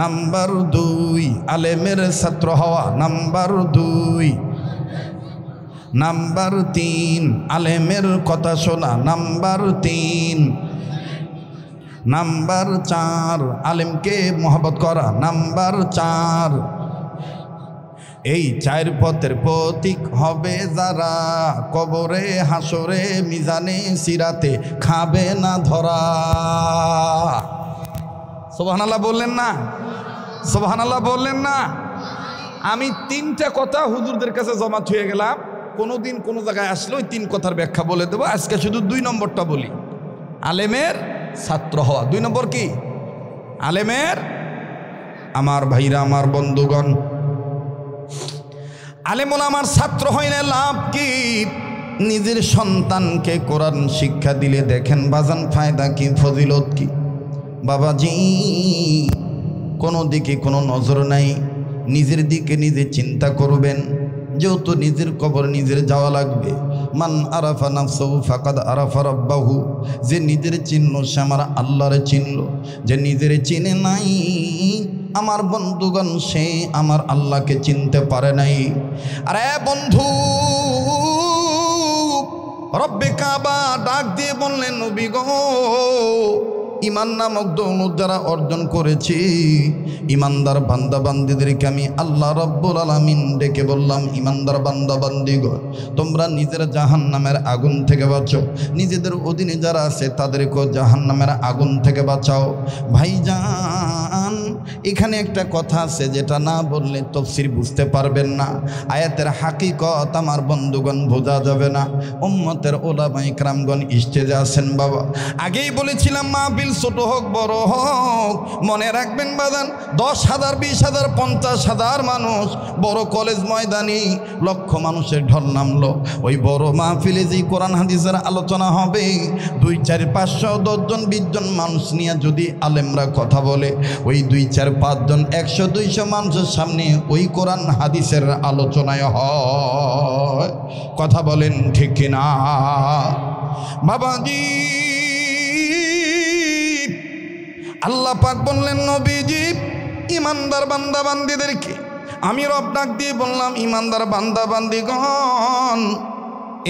নাম্বার 2 আলেমের ছাত্র হওয়া, নাম্বার 2। নাম্বার 3 আলেমের কথা শোনা, নাম্বার 3। নাম্বার 4 আলেমকে মহব্বত করা, নাম্বার 4। এই 4 পথের প্রতীক হবে যারা, কবরে হাসরে মিজানে সিরাতে খাবে না ধরা। সুবহানাল্লাহ বললেন না? সুবহানাল্লাহ বললেন না? আমি 3টা কথা হুজুরদের কাছে জমা হয়ে গেলাম, কোনোদিন কোনো জায়গায় আসলে ওই 3 কথার ব্যাখ্যা বলে দেবো। আজকে শুধু 2 নম্বরটা বলি, আলেমের ছাত্র হওয়া। 2 নম্বর কি? আলেমের। আমার ভাইরা, আমার বন্ধুগণ, আলেম ওলামার ছাত্র হইলে লাভ কি? নিজের সন্তানকে কোরআন শিক্ষা দিলে দেখেন বাজান ফায়দা কি, ফজিলত কি। বাবাজি, কোনো দিকে কোনো নজর নাই, নিজের দিকে নিজে চিন্তা করবেন। যেহেতু নিজের কবর নিজের যাওয়া লাগবে। মান আরাফা নাফসাহু ফাকাদ আরাফা রাব্বাহু। যে নিজের চিহ্ন সে আমার আল্লাহরে চিনল। যে নিজের চিনে নাই আমার বন্ধুগণ, সে আমার আল্লাহকে চিনতে পারে নাই। আরে বন্ধু, রব্বে কাবা ডাক দিয়ে বললেন, নবী গো, ইমান নামক দৌলত যারা অর্জন করেছি, ইমানদার বান্দা বান্দিদেরকে আমি আল্লাহ রব্বুল আলামিন ডেকে বললাম, ইমানদার বান্দা বান্দিগণ, তোমরা নিজের জাহান্নামের আগুন থেকে বাঁচো। নিজেদের অধীনে যারা আছে তাদেরকেও জাহান্নামের আগুন থেকে বাঁচাও। ভাইজান, এখানে একটা কথা আছে যেটা না বললে তাফসীর বুঝতে পারবেন না। আয়াতের হাকিকত আমার বন্ধুগণ বোঝা যাবে না। উম্মতের উলামায়ে কেরামগণ স্টেজে আছেন। বাবা, আগেই বলেছিলাম, মাহফিল ছোট হোক বড় হোক, মনে রাখবেন বাজান, 10,000 20,000 50,000 মানুষ, বড় কলেজ ময়দানে লক্ষ মানুষের ঢল নামলো। ওই বড় মাহফিলে যে কোরআন হাদিসের আলোচনা হবে, 2 4 500 10 জন 20 জন মানুষ নিয়ে যদি আলেমরা কথা বলে, ওই 2 4 5 জন 100 200 মানুষের সামনে ওই কোরআন হাদিসের আলোচনায় হয়। কথা বলেন ঠিক কিনা? বাবাজি, আল্লাহ পাক বললেন, নবীজি, ইমানদার বান্দা বান্দিদেরকে আমি রব ডাক দিয়ে বললাম, ইমানদার বান্দা বান্দিগণ,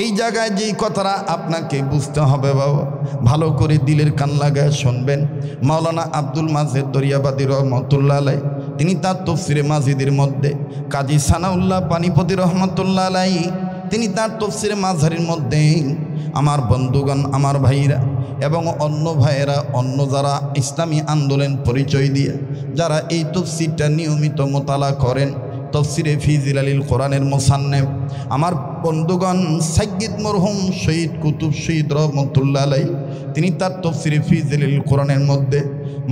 এই জায়গায় যেই কথাটা আপনাকে বুঝতে হবে বাবা, ভালো করে দিলের কান লাগায় শুনবেন। মাওলানা আব্দুল মাজেদ দরিয়াবাদী রহমতুল্লাহ আলাইহি, তিনি তার তাফসীরে মাজিদের মধ্যে, কাজী সানাউল্লাহ পানিপতি রহমতুল্লাহ আলাইহি, তিনি তার তাফসীরে মাঝহারির মধ্যে, আমার বন্ধুগণ, আমার ভাইরা, এবং অন্য ভাইয়েরা অন্য যারা ইসলামী আন্দোলন পরিচয় দিয়ে যারা এই তাফসীরটা নিয়মিত মোতালা করেন, তাফসীরে ফি জিলালিল কোরআনের মুসান্নিফ আমার বন্ধুগণ সাইয়্যিদ মরহুম শহীদ কুতুব শহীদ রহমতুল্লাহ আলাইহি, তিনি তার তাফসীরে ফি জিলালিল কোরআনের মধ্যে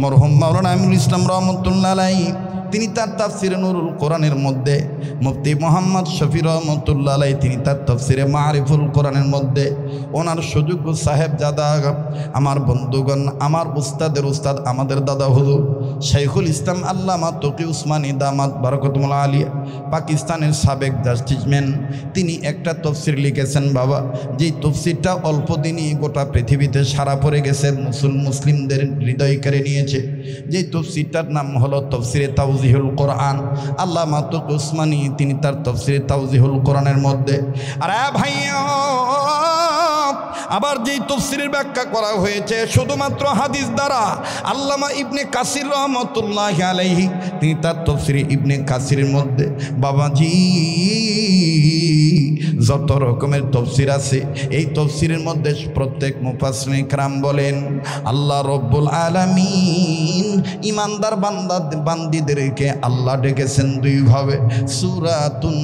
মরহুম মাওলানা আমিনুল ইসলাম রহমতুল্লাহ আলাইহি তিনি তার তাফসীরে নুরুল কোরআনের মধ্যে, মুফতি মোহাম্মদ শফি রহমতুল্লাহ আলাইহি তিনি তার তাফসীরে মারিফুল কোরআনের মধ্যে, ওনার সুযোগ্য সাহেবজাদা আমার বন্ধুগণ আমার উস্তাদের উস্তাদ আমাদের দাদা হুজুর শাইখুল ইসলাম আল্লামা তকি উসমানী দামাত বারাকাতুল্লাহ আলিয়া পাকিস্তানের সাবেক জাস্টিসম্যান, তিনি একটা তাফসীর লিখেছেন বাবা, যেই তাফসীরটা অল্প দিনই গোটা পৃথিবীতে সারা পড়ে গেছে, মুসলিমদের হৃদয় কেড়ে নিয়েছে। যেই তাফসীরটার নাম হলো তাফসীরে তাওজিহুল কোরআন। আল্লামা তকি উসমানী তিনি তার তাফসীরে তাওজিহুল কোরআনের মধ্যে, আরে ভাইয়া আবার যেই তাফসীরের ব্যাখ্যা করা হয়েছে শুধুমাত্র হাদিস দ্বারা, আল্লামা ইবনে কাসির রহমতুল্লাহি আলাইহি তিনি তার তাফসীরে ইবনে কাসিরের মধ্যে বাবাজি যত রকমের তাফসীর আছে এই তাফসীরের মধ্যে প্রত্যেক মুফাসসিরিন کرام বলেন আল্লাহ রব্বুল আলামিন ইমানদার বান্দিদেরকে আল্লাহ ডেকেছেন দুইভাবে, সূরাতুন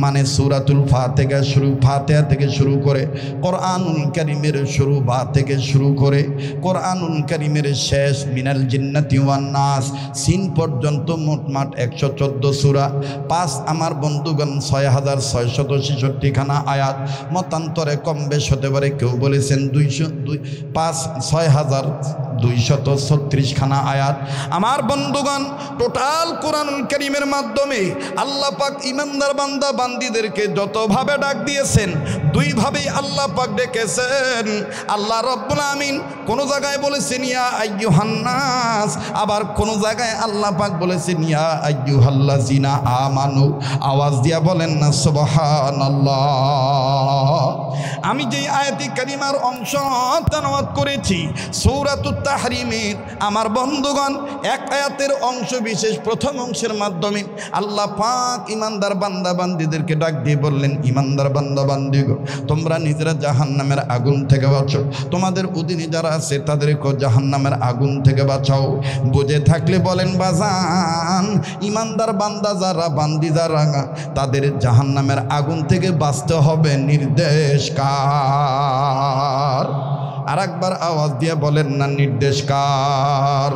মানে সূরাতুল ফাতিহা থেকে শুরু করে কোরআনুল কারীমের শুরু বা থেকে শুরু করে কোরআনুল কারীমের শেষ মিনাল জিন্নাতি ওয়ান নাস সিন পর্যন্ত মোটমাট 114 সূরা, 5 আমার বন্ধুগণ 6666 খানা আয়াত, মতান্তরে কম বেশ হতে পারে, কেউ বলেছেন 6236 খানা আয়াত। আমার বন্ধুগণ টোটাল কোরআনুল কারীমের মাধ্যমে আল্লাহ পাক ইমানদার বান্দা বান্দীদেরকে যতভাবে ডাক দিয়েছেন দুইভাবেই আল্লাহ পাক ডেকেছেন। আল্লাহ রব্বুল আমিন কোন জায়গায় বলেছেন ইয়া আইয়ুহান নাস, আবার কোন জায়গায় আল্লাহ পাক বলেছেন ইয়া আইয়ুহাল্লাযিনা আমানু। আওয়াজ দিয়া বলেন না সুবহানাল্লাহ। আমি যেই আয়াতি কারিমার অংশ তেলাওয়াত করেছি সূরাতুত তাহরিমের, আমার বন্ধুগণ এক আয়াতের অংশ বিশেষ প্রথম অংশের মাধ্যমে আল্লাহ পাক ইমানদার বান্দা বান্দীদেরকে ডাক দিয়ে বললেন ইমানদার বান্দা বান্দীগণ তোমরা নিজেরা জাহান্নামের আগুন থেকে বাঁচো, তোমাদের অধীনে যারা আছে তাদেরকে জাহান্নামের আগুন থেকে বাঁচাও। বুঝে থাকলে বলেন বাজান ইমানদার বান্দা যারা বান্দি যারা তাদের জাহান্নামের আগুন থেকে বাঁচতে হবে নির্দেশ কার? আর একবার আওয়াজ দিয়ে বলেন না নির্দেশ কার?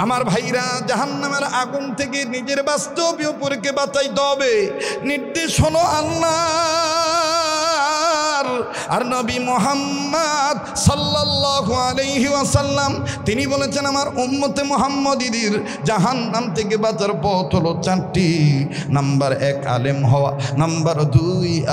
আমার ভাইরা জাহান্নামের আগুন থেকে নিজের বাস্তবীয় পরকে বাঁচাইতে হবে, নির্দেশ হলো আল্লাহর। আর নবী মুহাম্মদ সাল্লাল্লাহু আলাইহি ওয়াসাল্লাম তিনি বলেছেন আমার উম্মতে মুহাম্মদীদের জাহান্নাম থেকে বাঁচার পথ হলো 4টি। নাম্বার 1 আলেম হওয়া, নাম্বার 2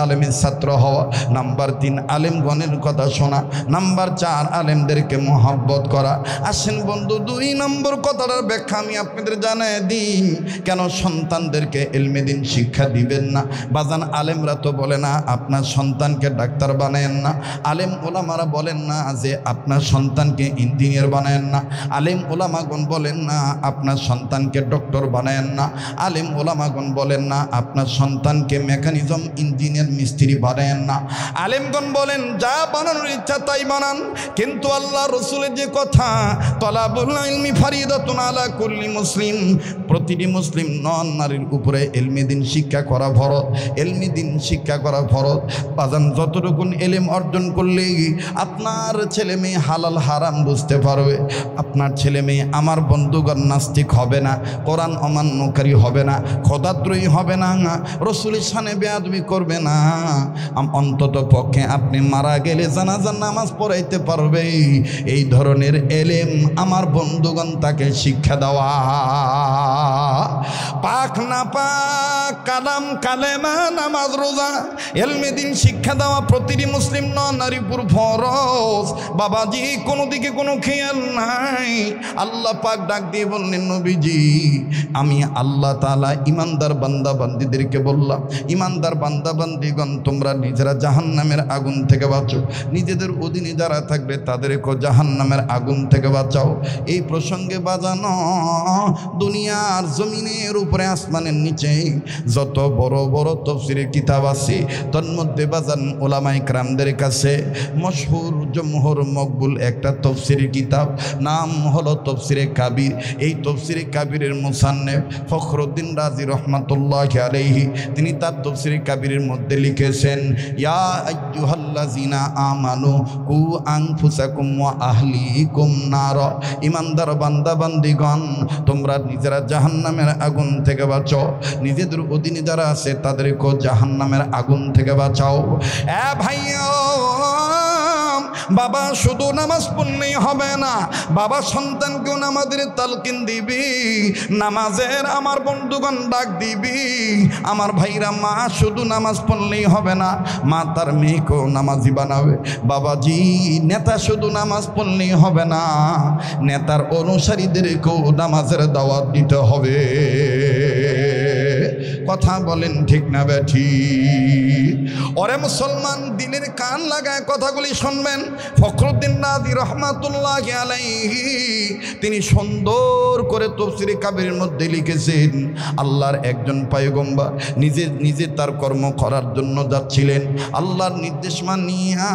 আলেমের ছাত্র হওয়া, নাম্বার 3 আলেমগণের কথা শোনা, নাম্বার 4 আলেমদেরকে মহব্বত করা। আসেন বন্ধু 2 নম্বর কথাটার ব্যাখ্যা আমি আপনাদের জানাই দিই, কেন সন্তানদেরকে ইলমে দ্বীন শিক্ষা দিবেন না? বাজান আলেমরা তো বলে না আপনার সন্তানকে ডাক্তার বানায়েন না, আলেম ওলামারা বলেন না যে আপনার সন্তানকে ইঞ্জিনিয়ার বানায়েন না, আলেম ওলামাগণ বলেন না আপনার সন্তানকে ডক্টর বানায়েন না, আলেম ওলামাগণ বলেন না আপনার সন্তানকে মেকানিজম ইঞ্জিনিয়ার মিস্ত্রি বানায়েন না। আলেমগণ বলেন যা বানানোর ইচ্ছা তাই বানান, কিন্তু আল্লাহ রসুলের যে কথা তলাবুল ইলমি ফারিদাতুন আলা কুল্লি মুসলিম, প্রতিটি মুসলিম নন নারীর উপরে ইলমে দ্বীন শিক্ষা করা ফরজ, ইলমে দ্বীন শিক্ষা করা ফরজ। বাজান যতটুকু এলেম অর্জন করলে আপনার ছেলে মেয়ে হালাল হারাম বুঝতে পারবে, আপনার ছেলে মেয়ে আমার বন্ধুগণ নাস্তিক হবে না, কোরআন অমান্যকারী হবে না, খোদাদ্রোহী হবে না, রসুলের শানে বেয়াদবি করবে না, অন্তত পক্ষে আপনি মারা গেলে জানাজার নামাজ পড়াইতে পারবে। এই ধরনের এলেম আমার বন্ধুগণ তাকে শিক্ষা দেওয়া। পাক না পাক কালাম কালেমা নামাজ রোজা ইলমে দ্বীন শিক্ষা দেওয়া প্রতিটি মুসলিম নারীর উপর ফরজ। বাবাজি কোনো দিকে কোনো খেয়াল নাই। আল্লাহ পাক ডাক দিয়ে বললেন নবীজি আমি আল্লাহ তাআলা ইমানদার বান্দা বান্দীদেরকে বললাম ইমানদার বান্দা বান্দীগণ তোমরা নিজেরা জাহান্নামের আগুন থেকে বাঁচো, নিজেদের অধীনে যারা থাকবে তাদেরকে জাহান্নামের আগুন থেকে বাঁচাও। এই প্রসঙ্গে বাজানো দুনিয়ার জমিনের উপরে আসমানের নিচে যত বড় বড় তাফসীরের কিতাব আছে তার মধ্যে বাজান ওলামা উলামায়ে কেরামদের কাছে মশহুর জমহুর মকবুল একটা তাফসীর কিতাব, নাম হলো তাফসীরে কাবির। এই তাফসীরে কাবিরের মুসান্নিফ ফখরুদ্দীন রাজি রহমাতুল্লাহি আলাইহি তিনি তার তাফসীরে কাবিরের মধ্যে লিখেছেন, ইয়া আইয়ুহাল্লাযিনা আমানু কু আনফুসাকুম ওয়া আহলিকুম নার। ইমানদার বান্দা বান্দিগণ, তোমরা নিজেরা জাহান্নামের আগুন থেকে বাঁচো, নিজেদের অধীনে যারা আছে তাদেরকেও জাহান্নামের আগুন থেকে বাঁচাও। এ ভাইও, বাবা শুধু নামাজ পড়লেই হবে না, বাবা সন্তানকেও নামাজের তালকিন দিবি, নামাজের আমার বন্ধুগণ ডাক দিবি। আমার ভাইরা, মা শুধু নামাজ পড়লেই হবে না, মা তার মেয়েকেও নামাজি বানাবে। বাবাজি, নেতা শুধু নামাজ পড়লেই হবে না, নেতার অনুসারীদেরকেও নামাজের দাওয়াত দিতে হবে। কথা বলেন ঠিক না বেঠি? ওরে মুসলমান, দিনের কান লাগায় কথাগুলি শুনবেন। ফখরুদ্দীন রাজি রহমাতুল্লাহি আলাইহি তিনি সুন্দর করে তাফসীরে কাবিরের মধ্যে লিখেছেন, আল্লাহর একজন পয়গম্বর নিজে তার কর্ম করার জন্য যাচ্ছিলেন, আল্লাহর নির্দেশ মানিয়া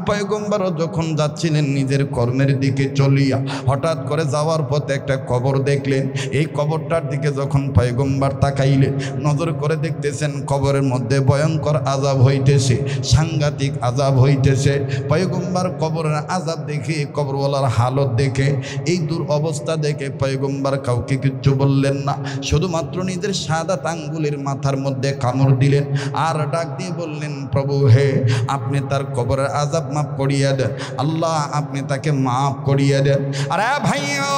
পয়গম্বরও যখন যাচ্ছিলেন নিজের কর্মের দিকে চলিয়া, হঠাৎ করে যাওয়ার পথে একটা কবর দেখলেন। এই কবরটার দিকে যখন পয়গম্বর তাকাইলেন, নজর করে দেখতেছেন কবরের মধ্যে ভয়ঙ্কর আযাব হইতেছে, সাংঘাতিক আযাব হইতেছে। পয়গম্বর কবরের আযাব দেখে, কবরওয়ালার হালত দেখে, এই দূর অবস্থা দেখে পয়গম্বর কাউকে কিচ্ছু বললেন না, শুধুমাত্র নিজের সাদাত আঙ্গুলের মাথার মধ্যে কামড় দিলেন আর ডাক দিয়ে বললেন, প্রভু হে, আপনি তার কবরের আযাব মাফ করিয়া দেন, আল্লাহ আপনি তাকে মাফ করিয়া দেন। আরে ভাইয়া,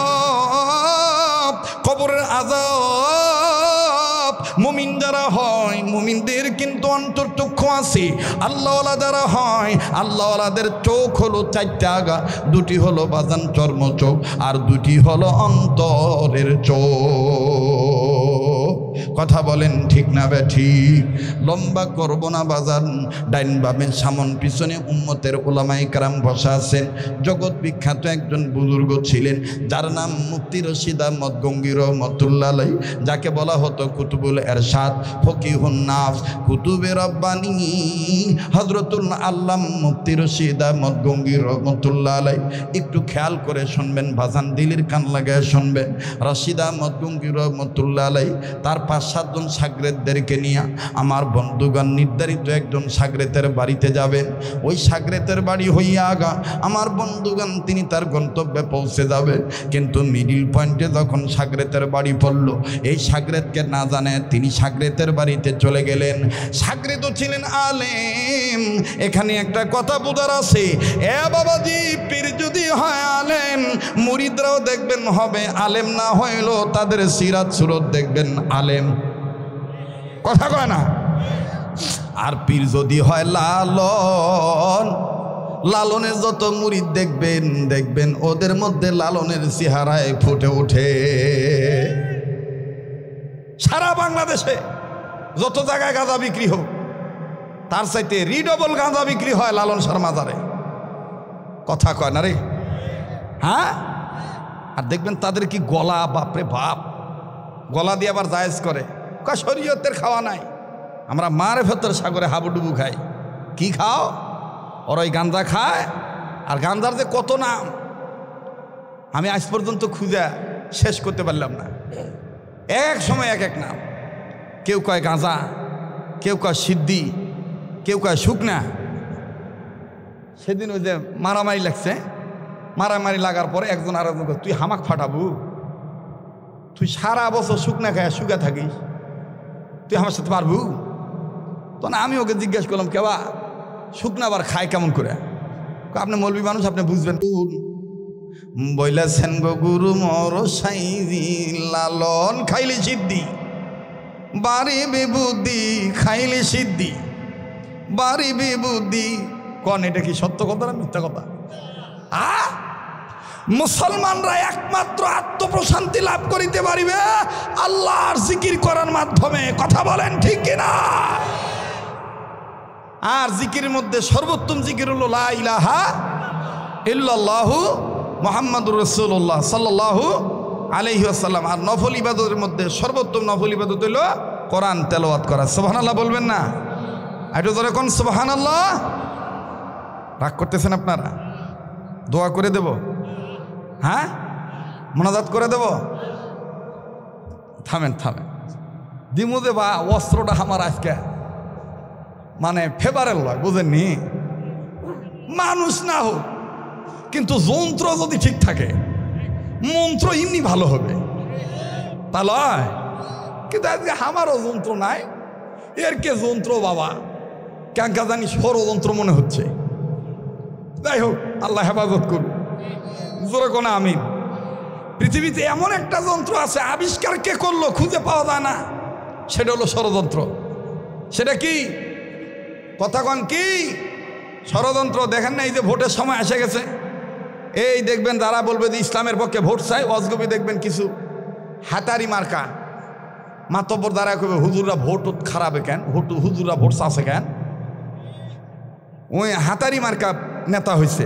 কবরের আযাব মুমিন যারা হয়, মুমিনদের কিন্তু অন্তর্চক্ষু আছে। আল্লাহওয়ালা যারা হয়, আল্লাহওয়ালাদের চোখ হলো চারটা আগা, দুটি হলো বাজান চর্ম চোখ, আর দুটি হলো অন্তরের চোখ। কথা বলেন ঠিক না বেঠিক? লম্বা করব না বাজান। ডাইন বামের সামন পিছনে উম্মতের উলামায়ে কেরাম বসা আছেন। জগৎ বিখ্যাত একজন বুজুর্গ ছিলেন, যার নাম মুফতি রশিদ আহমদ গঙ্গী রহমাতুল্লাহ আলাইহি, যাকে বলা হতো কুতুবুল এরশাদ, ফকিহুন নাফস, কুতুবে রব্বানী। হযরতুল আল্লাম মুফতি রশিদ আহমদ গঙ্গী রহমাতুল্লাহ আলাইহি, একটু খেয়াল করে শুনবেন বাজান, দিলের কান লাগায় শুনবেন। রশিদ আহমদ গঙ্গী রহমাতুল্লাহ আলাইহি তার 5-7 জন শাগরেদদেরকে নিয়ে আমার বন্ধুগণ নির্ধারিত একজন শাগরেদের বাড়িতে যাবেন। ওই শাগরেদের বাড়ি হইয়া আগা আমার বন্ধুগণ তিনি তার গন্তব্যে পৌঁছে যাবেন। কিন্তু মিডিল পয়েন্টে যখন শাগরেদের বাড়ি পড়ল, এই শাগরেদকে না জানে তিনি শাগরেদের বাড়িতে চলে গেলেন। শাগরেদও ছিলেন আলেম। এখানে একটা কথা বোঝার আছে, এ বাবাজি, পীর যদি হয় আলেম, মুরিদরাও দেখবেন হবে আলেম, না হইলো তাদের সিরাত সুরত দেখবেন আলেম। কথা কয় না? আর পীর যদি হয় লালন, লালনের যত মুরিদ দেখবেন ওদের মধ্যে লালনের চেহারায় ফুটে ওঠে। সারা বাংলাদেশে যত জায়গায় গাঁজা বিক্রি হোক, তার চাইতে রিডবল গাঁজা বিক্রি হয় লালন শাহর মাজারে। কথা কয় না রে? হ্যাঁ। আর দেখবেন তাদের কি গলা, বাপরে বাপ, গলা দিয়ে আবার জায়েজ করে, শরীয়তের খাওয়া নাই, আমরা মারেফতের সাগরে হাবুডুবু খাই। কি খাও? ওর ওই গাঁজা খায়। আর গাঁজার যে কত নাম, আমি আজ পর্যন্ত খুঁজে শেষ করতে পারলাম না। এক সময় এক এক নাম, কেউ কয় গাঁজা, কেউ কয় সিদ্ধি, কেউ কয় শুকনা। সেদিন ওই যে মারামারি লাগছে, মারামারি লাগার পরে একজন আর একজন, তুই হামাক ফাটাবু, তুই সারা বছর শুকনা খায় শুকা থাকিস, তুই আমার সাথে পারবু? তো না, আমি ওকে জিজ্ঞেস করলাম, কেবা শুকনা আবার খায় কেমন করে? আপনি মৌলবী মানুষ, আপনি বুঝবেন। বইলাছেন গো গুরু মর সাইজি, লালন খাইলে সিদ্ধি, বাড়ি বিবুদ্ধি খাইলে সিদ্ধি, বাড়ি বিবুদ্ধি। কন এটা কি সত্য কথা না মিথ্যা কথা? মুসলমানরা একমাত্র আত্মপ্রশান্তি লাভ করিতে পারিবে আল্লাহর জিকির করার মাধ্যমে। কথা বলেন ঠিক কিনা? আর জিকিরের মধ্যে সর্বোত্তম জিকির হলো লা ইলাহা ইল্লাল্লাহু মুহাম্মাদুর রাসূলুল্লাহ সাল্লাল্লাহু আলাইহি ওয়াসাল্লাম। আর নফল ইবাদতের মধ্যে সর্বোত্তম নফল ইবাদত হলো কোরআন তেলাওয়াত করা। সুবহানাল্লাহ বলবেন না? একটু ধরে কোন সুবহানাল্লাহ। রাগ করতেছেন আপনারা? দোয়া করে দেব, হ্যাঁ মোনাজাত করে দেব? থামেন থামেন, দিমু দে বা অস্ত্রটা আমার আজকে মানে ফেভারেল লয়, বুঝেননি? মানুষ না হোক কিন্তু যন্ত্র যদি ঠিক থাকে মন্ত্র এমনি ভালো হবে, তা লয়? কিন্তু আজকে আমারও যন্ত্র নাই, এর কে যন্ত্র বাবা, ক্যাঙ্কা জানি ষড়যন্ত্র মনে হচ্ছে। যাই হোক, আল্লাহ হেফাজত করুন, জোরে কোনা আমিন। পৃথিবীতে এমন একটা যন্ত্র আছে, আবিষ্কার কে করলো খুঁজে পাওয়া যায় না, সেটা হলো ষড়যন্ত্র। সেটা কি? কথা কন কি? ষড়যন্ত্র। দেখেন না, এই যে ভোটের সময় এসে গেছে, এই দেখবেন যারা বলবে যে ইসলামের পক্ষে ভোট চাই, অজগবি দেখবেন কিছু হাতারি মার্কা মাতব্বর দ্বারা কবে হুজুররা ভোট খারাপে কেন, হুজুররা ভোট চাষে কেন, ওই হাতারি মার্কা নেতা হয়েছে।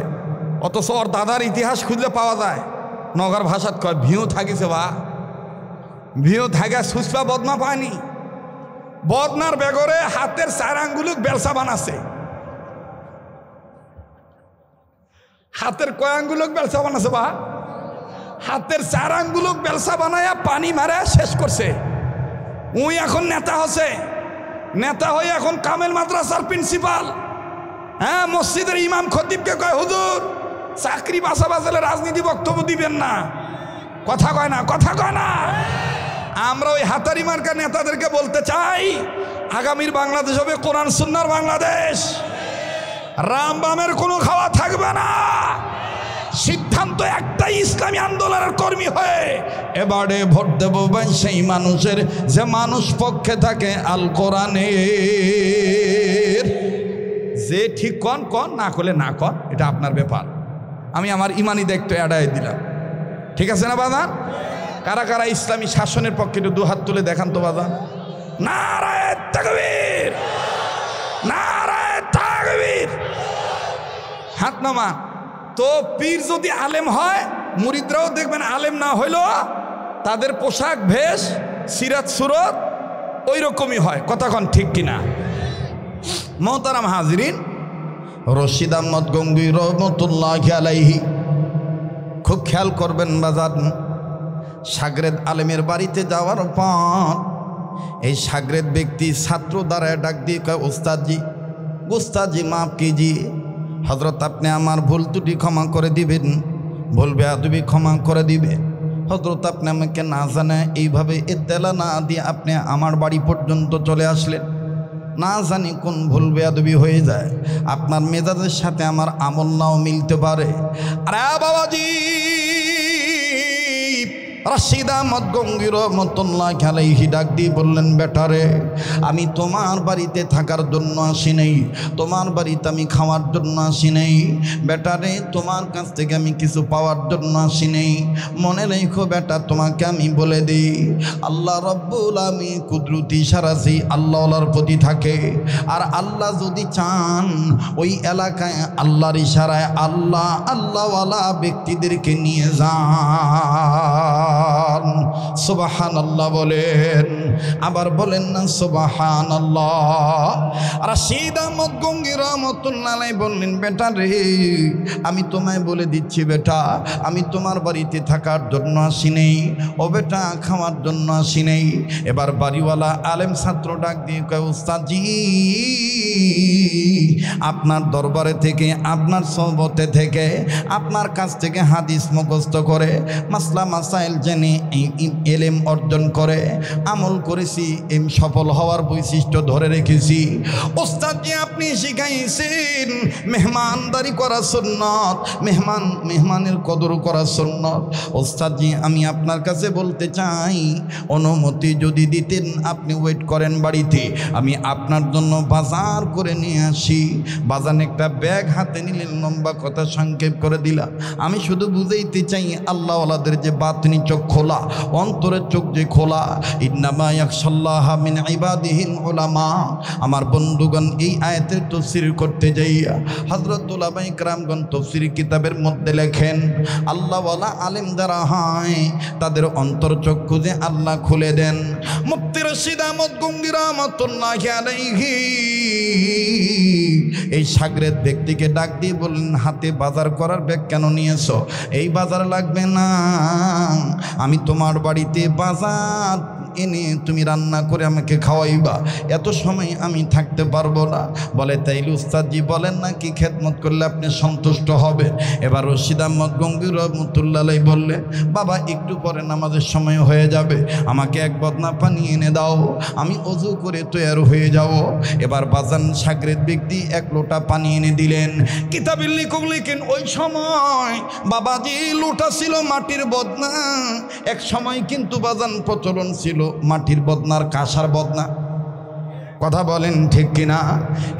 অথচ ওর দাদার ইতিহাস খুঁজলে পাওয়া যায়। নগর ভাষাত কয় ভিউ থাকিছে বা ভিউ থাকা সুসপা বদমা পায়নি। বদনার বেগরে হাতের 4 আঙ্গুলুক বেলসা বানাছে। হাতের কয় আঙ্গুলুক বেলসা বানাছে বা? হাতের 4 আঙ্গুলুক বেলসা বানায়া পানি মারে শেষ করছে। উই এখন নেতা হচ্ছে, নেতা হয়ে এখন কামেল মাদ্রাসার প্রিন্সিপাল। হ্যাঁ, মসজিদের ইমাম খতিবকে কয় হুজুর চাকরি বাসা বাসালে রাজনীতি বক্তব্য দিবেন না। কথা কয় না, কথা কয় না। আমরা ওই হাতারি মার্কা নেতাদেরকে বলতে চাই, আগামীর বাংলাদেশ হবে কোরআন সুন্নাহর বাংলাদেশ। রাম বামের কোনো খাওয়া থাকবে না। সিদ্ধান্ত একটাই, ইসলামী আন্দোলনের কর্মী হয়ে এবারে ভোট দেব ভাই সেই মানুষের যে মানুষ পক্ষে থাকে আল কোরআনের। যে ঠিক কন কন, না করলে না কন, এটা আপনার ব্যাপার। আমি আমার ইমানি দায়িত্ব এড়াই দিলাম, ঠিক আছে না বাজান? কারা কারা ইসলামী শাসনের পক্ষে একটু 2 হাত তুলে দেখান তো বাজান। নারায়ে তাকবীর, নারায়ে তাকবীর। হাত নামান। তো পীর যদি আলেম হয়, মুরিদরাও দেখবেন আলেম না হইলো তাদের পোশাক ভেষ সিরাত সুরত ওই রকমই হয়। কথা কন ঠিক কিনা? মোহতারাম হাজরিন, রশিদ আহমদ গঙ্গুই রহমতুল্লাহি আলাইহি, খুব খেয়াল করবেন বাজার। সাগরেদ আলেমের বাড়িতে যাওয়ার পর এই সাগরেদ ব্যক্তি ছাত্র দ্বারা ডাক দিয়ে কয়, ওস্তাদজি ওস্তাদজি মাফ কিজিয়ে, হজরত আপনি আমার ভুল ত্রুটি ক্ষমা করে দিবেন, ভুল বেয়াদবি ক্ষমা করে দিবে। হজরত আপনি আমাকে না জানে এইভাবে এত্তেলা না দিয়ে আপনি আমার বাড়ি পর্যন্ত চলে আসলেন, না জানি কোন ভুল বেয়াদবি হয়ে যায়, আপনার মেজাজের সাথে আমার আমল নাও মিলতে পারে। আরে বাবাজি, রশিদ আহমদ গঙ্গুই রহমতুল্লাহি আলাইহি ডাক দিয়ে বললেন, বেটারে আমি তোমার বাড়িতে থাকার জন্য আসি নাই, তোমার বাড়িতে আমি খাওয়ার জন্য আসি নাই, বেটারে তোমার কাছ থেকে আমি কিছু পাওয়ার জন্য আসি নাই। মনে রেখো বেটা, তোমাকে আমি বলে দিই, আল্লাহ রব্বুল আলামিন কুদরতি সারাসি আল্লাহর প্রতি থাকে। আর আল্লাহ যদি চান ওই এলাকায় আল্লাহর ইশারায় আল্লাহ আল্লাহওয়ালা ব্যক্তিদেরকে নিয়ে যান। সুবহানাল্লাহ বলেন, আবার বলেন না সুবহানাল্লাহ। রশিদ আহমদ গঙ্গুই রহমতুল্লাহি আলাইহি বললেন, বেটা রে আমি তোমায় বলে দিচ্ছি বেটা, আমি তোমার বাড়িতে থাকার জন্য আসি নেই, ও বেটা খাওয়ার জন্য আসি নেই। এবার বাড়িওয়ালা আলেম ছাত্র ডাক দিয়ে কয়, উস্তাদজি আপনার দরবারে থেকে, আপনার সোহবতে থেকে, আপনার কাছ থেকে হাদিস মুখস্থ করে মাসলা মাসাইল জেনে এলেম অর্জন করে আমল করেছি, এম সফল হওয়ার বৈশিষ্ট্য ধরে রেখেছি। ওস্তাদজি আপনি শিখাইছেন মেহমানদারি করা সুন্নত, মেহমানের কদর করা সুন্নত। ওস্তাদজি আমি আপনার কাছে বলতে চাই, অনুমতি যদি দিতেন আপনি ওয়েট করেন বাড়িতে, আমি আপনার জন্য বাজার করে নিয়ে আসি। বাজান একটা ব্যাগ হাতে নিলেন, লম্বা কথা সংক্ষেপ করে দিলাম। আমি শুধু বুঝাইতে চাই আল্লাহওয়ালাদের যে বাতনি চোখ খোলা, অন্তরের চোখ যে খোলা, ইন্নামা ইয়াখশাল্লাহা মিন ইবাদিহিল উলামা। আমার বন্ধুগণ, এই আয়াতের তাফসীর করতে যাইয়া হযরত উলামায়ে কেরামগণ তাফসীর কিতাবের মধ্যে লেখেন, আল্লাহওয়ালা আলেম যারা হয় তাদের অন্তর চক্ষু যে আল্লাহ খুলে দেন। মুফতি রশিদ আহমদ গঙ্গুই রহমতুল্লাহি আলাইহি এই সাগরেদ ব্যক্তিকে ডাক দিয়ে বললেন, হাতে বাজার করার ব্যাগ কেন নিয়েছো? এই বাজার লাগবে না, আমি তোমার বাড়িতে বাজার এনে তুমি রান্না করে আমাকে খাওয়াইবা, এত সময় আমি থাকতে পারবো না। বলে, তাইলে উস্তাদজি বলেন না কি খেদমত করলে আপনি সন্তুষ্ট হবেন? এবার রশিদ আহমদ গঙ্গী রহমতুল্লাহ আলাইহি বললেন, বাবা একটু পরে নামাজের সময় হয়ে যাবে, আমাকে এক বদনা পানি এনে দাও, আমি অজু করে তৈরি হয়ে যাব। এবার বাজান সাগরেদ ব্যক্তি এক লোটা পানি এনে দিলেন। কিতাবের লেখক লেখেন, ওই সময় বাবাজি লোটা ছিল মাটির বদনা। এক সময় কিন্তু বাজান প্রচলন ছিল মাটির বদনার কাঁসার বদনা। কথা বলেন ঠিক কিনা?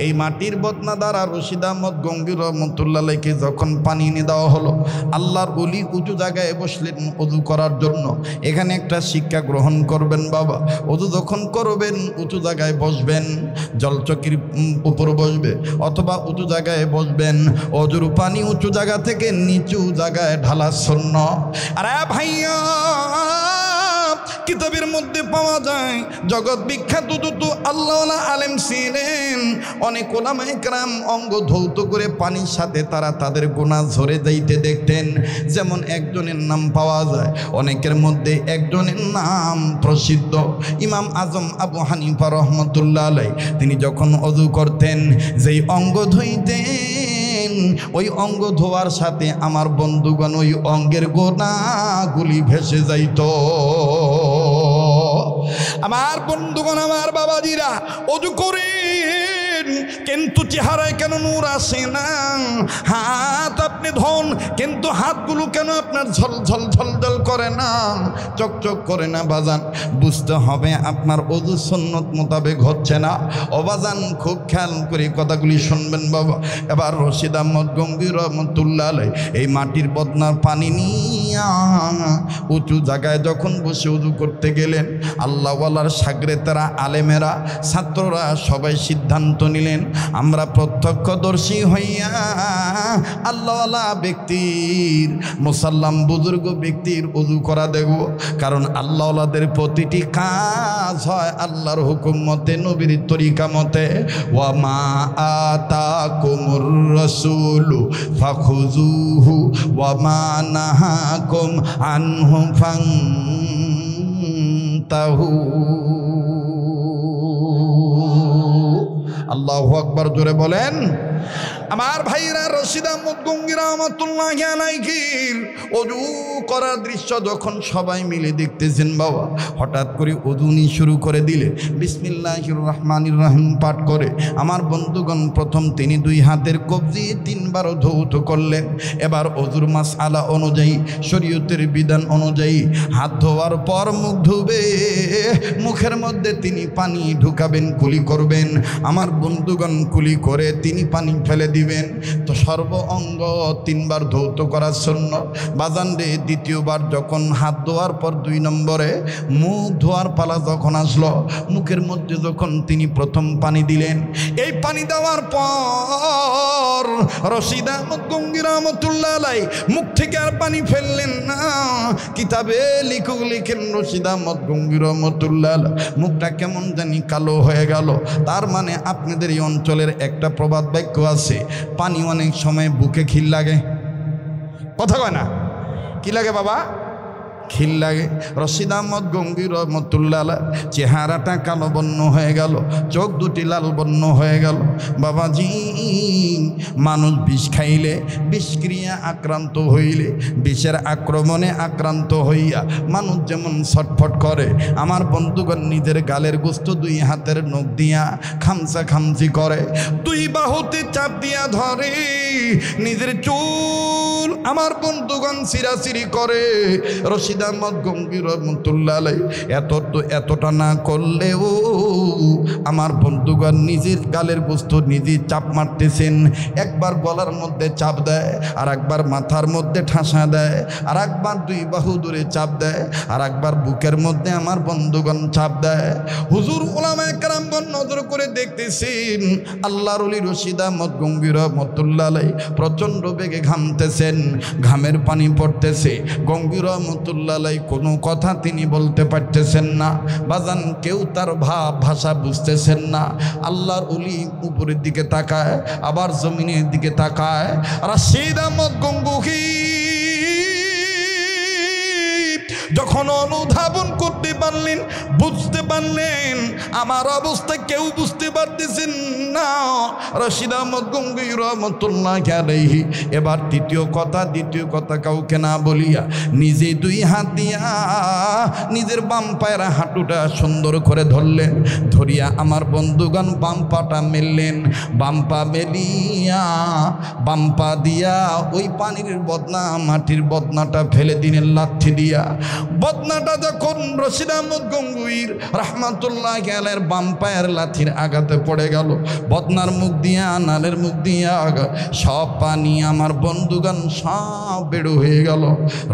এই মাটির বদনা দ্বারা রশিদ আহমদ গঙ্গী রহমতুল্লাহ আলাইহিকে যখন পানি এনে দেওয়া হলো, আল্লাহর ওলি উঁচু জায়গায় বসলেন অজু করার জন্য। এখানে একটা শিক্ষা গ্রহণ করবেন বাবা, অজু যখন করবেন উঁচু জায়গায় বসবেন, জলচকির উপর বসবে অথবা উঁচু জায়গায় বসবেন। অজুর পানি উঁচু জায়গা থেকে নিচু জায়গায় ঢালা সুন্নাহ। আরে ভাইয়া, কিতাবের মধ্যে পাওয়া যায় জগৎ বিখ্যাত দুটো আল্লাহওয়ালা আলেম ছিলেন। অনেক ওলামায়ে কেরাম অঙ্গ ধৌত করে পানির সাথে তারা তাদের গুনাহ ঝরে যাইতে দেখতেন। যেমন একজনের নাম পাওয়া যায়, অনেকের মধ্যে একজনের নাম প্রসিদ্ধ, ইমাম আজম আবু হানিফা রহমতুল্লাহ আলাইহি। তিনি যখন অজু করতেন, যেই অঙ্গ ধুইতেন, ওই অঙ্গ ধোয়ার সাথে আমার বন্ধুগণ ওই অঙ্গের গোনাগুলি ভেসে যাইত। আমার বন্ধুগণ, আমার বাবাজিরা, অজু করেন কিন্তু চেহারায় কেন নূর আসে না? হাত আপনি ধন কিন্তু হাতগুলো কেন আপনার ঝলঝল ঝলঝল করে না, চকচক করে না? বাজান, বুঝতে হবে আপনার অজু সুন্নত মোতাবেক হচ্ছে না। ও বাজান, খুব খেয়াল করে কথাগুলি শুনবেন বাবা। এবার রশিদ আহমদ গঙ্গী রহমতুল্লাহ আলাইহি এই মাটির বদনার পানি নিয়া উঁচু জায়গায় যখন বসে উজু করতে গেলেন, আল্লাহওয়ালার সাগরেতেরা, আলেমেরা, ছাত্ররা সবাই সিদ্ধান্ত নিলেন, আমরা প্রত্যক্ষদর্শী হইয়া আল্লাহওয়ালা ব্যক্তির, মুসাল্লাম বুজুর্গ ব্যক্তির উজু করা দেব। কারণ আল্লাহওয়ালাদের প্রতিটি কাজ হয় আল্লাহর হুকুম মতে, নবীর তরিকা মতে। ওয়া মা আতাকুমুর রাসূলু ফাখুযুহু ওয়া মা নাহাকুম আনহু ফান্তাহু। আল্লাহু আকবার, জোরে বলেন। আমার ভাইরা, রশিদ আহমদ গঙ্গী রহমতুল্লাহি আলাইহির ওযু করার দৃশ্য যখন সবাই মিলে দেখতেছেন বাবা, হঠাৎ করে ওযুনি শুরু করে দিলে বিসমিল্লাহির রহমানির রহিম পাঠ করে আমার বন্ধুগণ প্রথম তিনি দুই হাতের কবজি তিনবার ধৌত করলেন। এবার ওযুর মাসআলা অনুযায়ী, শরীয়তের বিধান অনুযায়ী হাত ধোয়ার পর মুখ ধুবে, মুখের মধ্যে তিনি পানি ঢুকাবেন, কুলি করবেন। আমার বন্ধুগণ কুলি করে তিনি পানি ফেলে দিবেন। তো সর্ব অঙ্গ তিনবার ধৌত করার জন্য বাজান রে, দ্বিতীয়বার যখন হাত ধোয়ার পর 2 নম্বরে মুখ ধোয়ার পালা যখন আসলো, মুখের মধ্যে যখন তিনি প্রথম পানি দিলেন, এই পানি দেওয়ার পর রশিদ আহমদ গঙ্গী রহমতুল্লাহ আলাইহি মুখ থেকে আর পানি ফেললেন না। কিতাবে লেখক লিখেন, রশিদ আহমদ গঙ্গী রহমতুল্লাহ আলাইহি মুখটা কেমন জানি কালো হয়ে গেল। তার মানে আপনাদের এই অঞ্চলের একটা প্রবাদ বাক্য আছে, পানি অনেক সময় বুকে খিল লাগে। কথা কয় না? কি লাগে বাবা? খিল লাগে। রশিদ আহমদ গঙ্গী রহমতুল্লাহ আলাইহি চেহারাটা কালো বর্ণ হয়ে গেল, চোখ দুটি লাল বর্ণ হয়ে গেল। বাবাজি, মানুষ বিষ খাইলে, বিষক্রিয়া আক্রান্ত হইলে, বিষের আক্রমণে আক্রান্ত হইয়া মানুষ যেমন ছটফট করে, আমার বন্ধুগণ নিজের গালের গোস্ত 2 হাতের নখ দিয়া খামচা খামচি করে, 2 বাহুতে চাপ দিয়া ধরে, নিজের চুল আমার বন্ধুগণ চিরাচিরি করে। রশিদ আহমদ গঙ্গী রহমতুল্লাহ আলাইহি এতটা না করলেও আমার বন্ধুগণ নিজের গালের গোস্ত নিজে চাপ মারতেছেন। একবার গলার মধ্যে চাপ দেয়, আর একবার মাথার মধ্যে ঠাসা দেয়, আর একবার 2 বাহু ধরে চাপ দেয়, আর একবার বুকের মধ্যে আমার বন্ধুগণ চাপ দেয়। হুজুর উলামায়ে কেরামগণ নজর করে দেখতেছেন, আল্লাহর ওলি রশিদ আহমদ গঙ্গী রহমতুল্লাহ আলাইহি প্রচণ্ড বেগে ঘামতেছেন, ঘামের পানি পড়তেছে। গঙ্গী রহমতুল্লাহ রহমতুল্লাহ আলাইহি কোনো কথা তিনি বলতে পারতেছেন না বাজান, কেউ তার ভাষা বুঝতেছেন না। আল্লাহর ওলি উপরের দিকে তাকায়, আবার জমিনের দিকে তাকায়। রাশিদ আহমদ গঙ্গুহি যখন অনুধাবন করতে পারলেন, বুঝতে পারলেন আমার অবস্থা কেউ বুঝতে পারতেছেন না, রশিদ আহমদ গঙ্গুহি রহমতুল্লাহি আলাইহি এবার দ্বিতীয় কথা কাউকে না বলিয়া নিজে দুই হাত দিয়া নিজের বাম পায়ের হাঁটুটা সুন্দর করে ধরলেন। ধরিয়া আমার বন্ধুগণ বাম পাটা মেললেন, বাম পা মেলিয়া বাম পা দিয়া ওই পানির বদনা, মাটির বদনাটা ফেলে দিলেন লাথি দিয়া। বদনাটা যখন রশিদ আহমদ গঙ্গুহির রহমতুল্লাহি আলাইহির বাম পায়ের লাথির আঘাতে পড়ে গেল, বদনার মুখ দিয়া, নালের মুখ দিয়া সব পানি আমার বন্ধুগণ সব বেড়ো হয়ে গেল।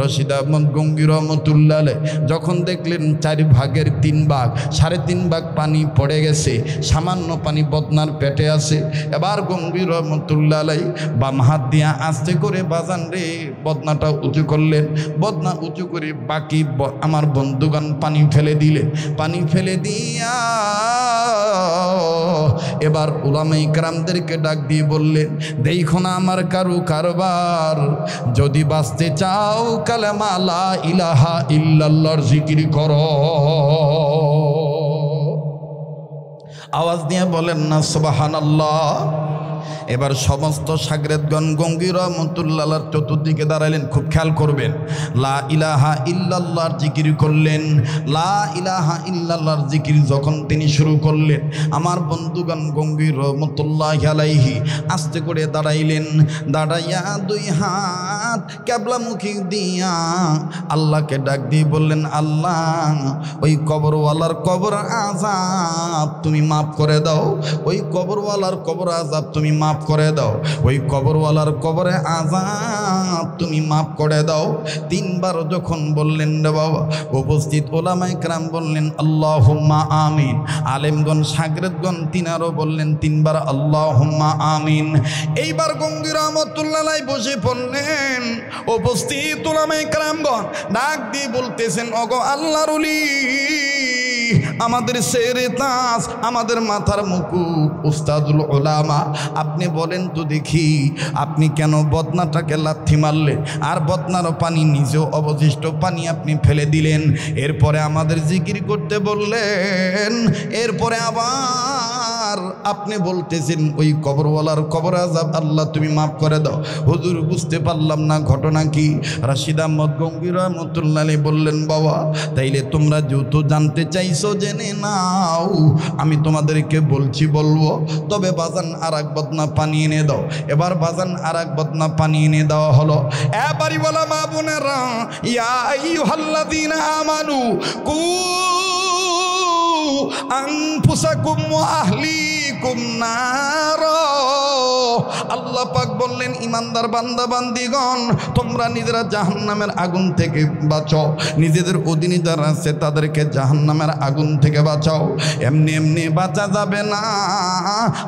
রশিদ আহমদ গঙ্গুহি রহমতুল্লাহি আলাইহি যখন দেখলেন 4 ভাগের 3 ভাগ, 3.5 ভাগ পানি পড়ে গেছে, সামান্য পানি বদনার পেটে আছে, এবার গঙ্গুহি রহমতুল্লাহি আলাইহি বাম হাত দিয়া আস্তে করে বাজান রে বদনাটা উঁচু করলেন। বদনা উঁচু করে বাকি আমার বন্ধুগণ পানি ফেলে দিলে, পানি ফেলে দিয়া এবার উলামায়ে কেরামদেরকে ডাক দিয়ে বললেন, দেখো না আমার কারবার, যদি বাঁচতে চাও কালেমা লা ইলাহা ইল্লাল্লাহর জিকির করো। আওয়াজ দিয়ে বলেন না সুবহানাল্লাহ। এবার সমস্ত শাগরেদগণ গঙ্গুহি রহমতুল্লাহ আলাইহির চতুর্দিকে দাঁড়ালেন, খুব খেয়াল করবেন। লা ইলাহা ইল্লাল্লাহর জিকির করলেন। লা ইলাহা ইল্লাল্লাহর জিকির যখন তিনি শুরু করলেন, আমার বন্ধুগণ গঙ্গুহি রহমতুল্লাহি আলাইহি আস্তে করে দাঁড়াইলেন। দাঁড়াইয়া 2 হাত ক্যাবলামুখী দিয়া আল্লাহকে ডাক দিয়ে বললেন, আল্লাহ ওই কবরওয়ালার কবর আযাব তুমি মাফ করে দাও, ওই কবরওয়ালার কবর আযাব তুমি মাফ করে দাও, ওই কবরওয়ালার কবরে আযাব তুমি মাফ করে দাও। 3 বার যখন বললেন রে বাবা, উপস্থিত ওলামায়ে কেরাম বললেন আল্লাহুম্মা আমিন। আলেমগণ শাগরেদগণ তিনারও বললেন 3 বার আল্লাহুম্মা আমিন। এইবার গঙ্গুহি রহমতুল্লাহি আলাইহি বসে পড়লেন। উপস্থিত ওলামায়ে কেরামগণ ডাক দিয়ে বলতেছেন, ওগো আল্লাহর ওলি, আমাদের সেরে তাজ, আমাদের মাথার মুকুট, উস্তাদুল উলামা, আপনি বলেন তো দেখি, আপনি কেন বদনাটাকে লাথি মারলেন আর বদনারও পানি, নিজেও অবশিষ্ট পানি আপনি ফেলে দিলেন? এরপরে আমাদের জিকির করতে বললেন, এরপরে আবার আপনি বলতেছেন ওই কবরওয়ালার কবর আযাব আল্লাহ তুমি মাফ করে দাও। হুজুর বুঝতে পারলাম না ঘটনা কি। রাশিদ আহমদ গঙ্গুহি রহমতুল্লাহি আলাইহি বললেন, বাবা তাইলে তোমরা যেহেতু জানতে চাইছো জেনে নাও, আমি তোমাদেরকে বলবো, তবে বাজান আর এক বদনা পানি এনে দাও। এবার বাজান আর এক বদনা পানি এনে দেওয়া হলো। এবারই বলা মা বোনেরা, ইয়া আইয়ুহাল্লাযীনা আমানু কু আনফুসাকুম ওয়া আহলিকুম নার। আল্লাহ পাক বললেন, ইমানদার বান্দা বান্দিগণ, তোমরা নিজেরা জাহান্নামের আগুন থেকে বাঁচাও, নিজেদের অধীনে যারা আছে তাদেরকে জাহান্নামের আগুন থেকে বাঁচাও। এমনি এমনি বাঁচা যাবে না,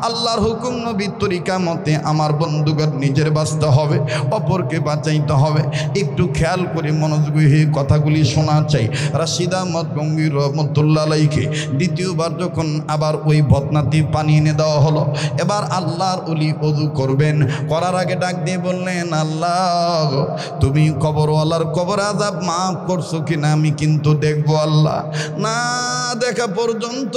আল্লাহর হুকুম নবীর তরিকা মতে আমার বন্ধুগণ নিজের বাঁচতে হবে, অপরকে বাঁচাইতে হবে। একটু খেয়াল করে মনোযোগী হয়ে কথাগুলি শোনা চাই। রাশিদ আহমদ গঙ্গুহি রহমতুল্লাহি আলাইহিকে দ্বিতীয়বার যখন আবার ওই বদনাতে পানি এনে দেওয়া হলো, এবার আল্লাহর ওলি ওযু করবেন, করার আগে ডাক দিয়ে বললেন, আল্লাহ তুমি কবরওয়ালার কবর আযাব মাফ করছো কিনা আমি কিন্তু দেখবো। আল্লাহ না দেখা পর্যন্ত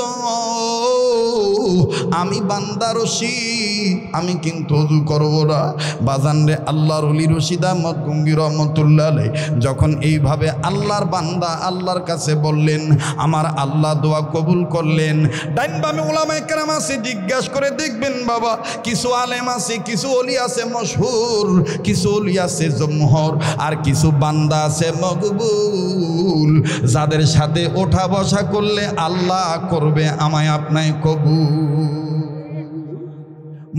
আমি বান্দা রশিদ, আমি কিন্তু ওযু করব না। বাজান রে, আল্লাহর ওলি রাশিদ আহমদ গঙ্গুহি রহমতুল্লাহি আলাইহি যখন এইভাবে আল্লাহর বান্দা আল্লাহর কাছে বললেন, আমার আল্লাহ দোয়া কবুল করলেন। ডাইন বামে উলামায়ে কেরাম আছে, জিজ্ঞাসা করে দেখবেন বাবা, কিছু আলেম আছে, কিছু ওলি আছে মশহুর, কিছু ওলি আছে জমহর, আর কিছু বান্দা আছে মকবুল, যাদের সাথে ওঠা বসা করলে আল্লাহ করবে আমায় আপনায় কবুল।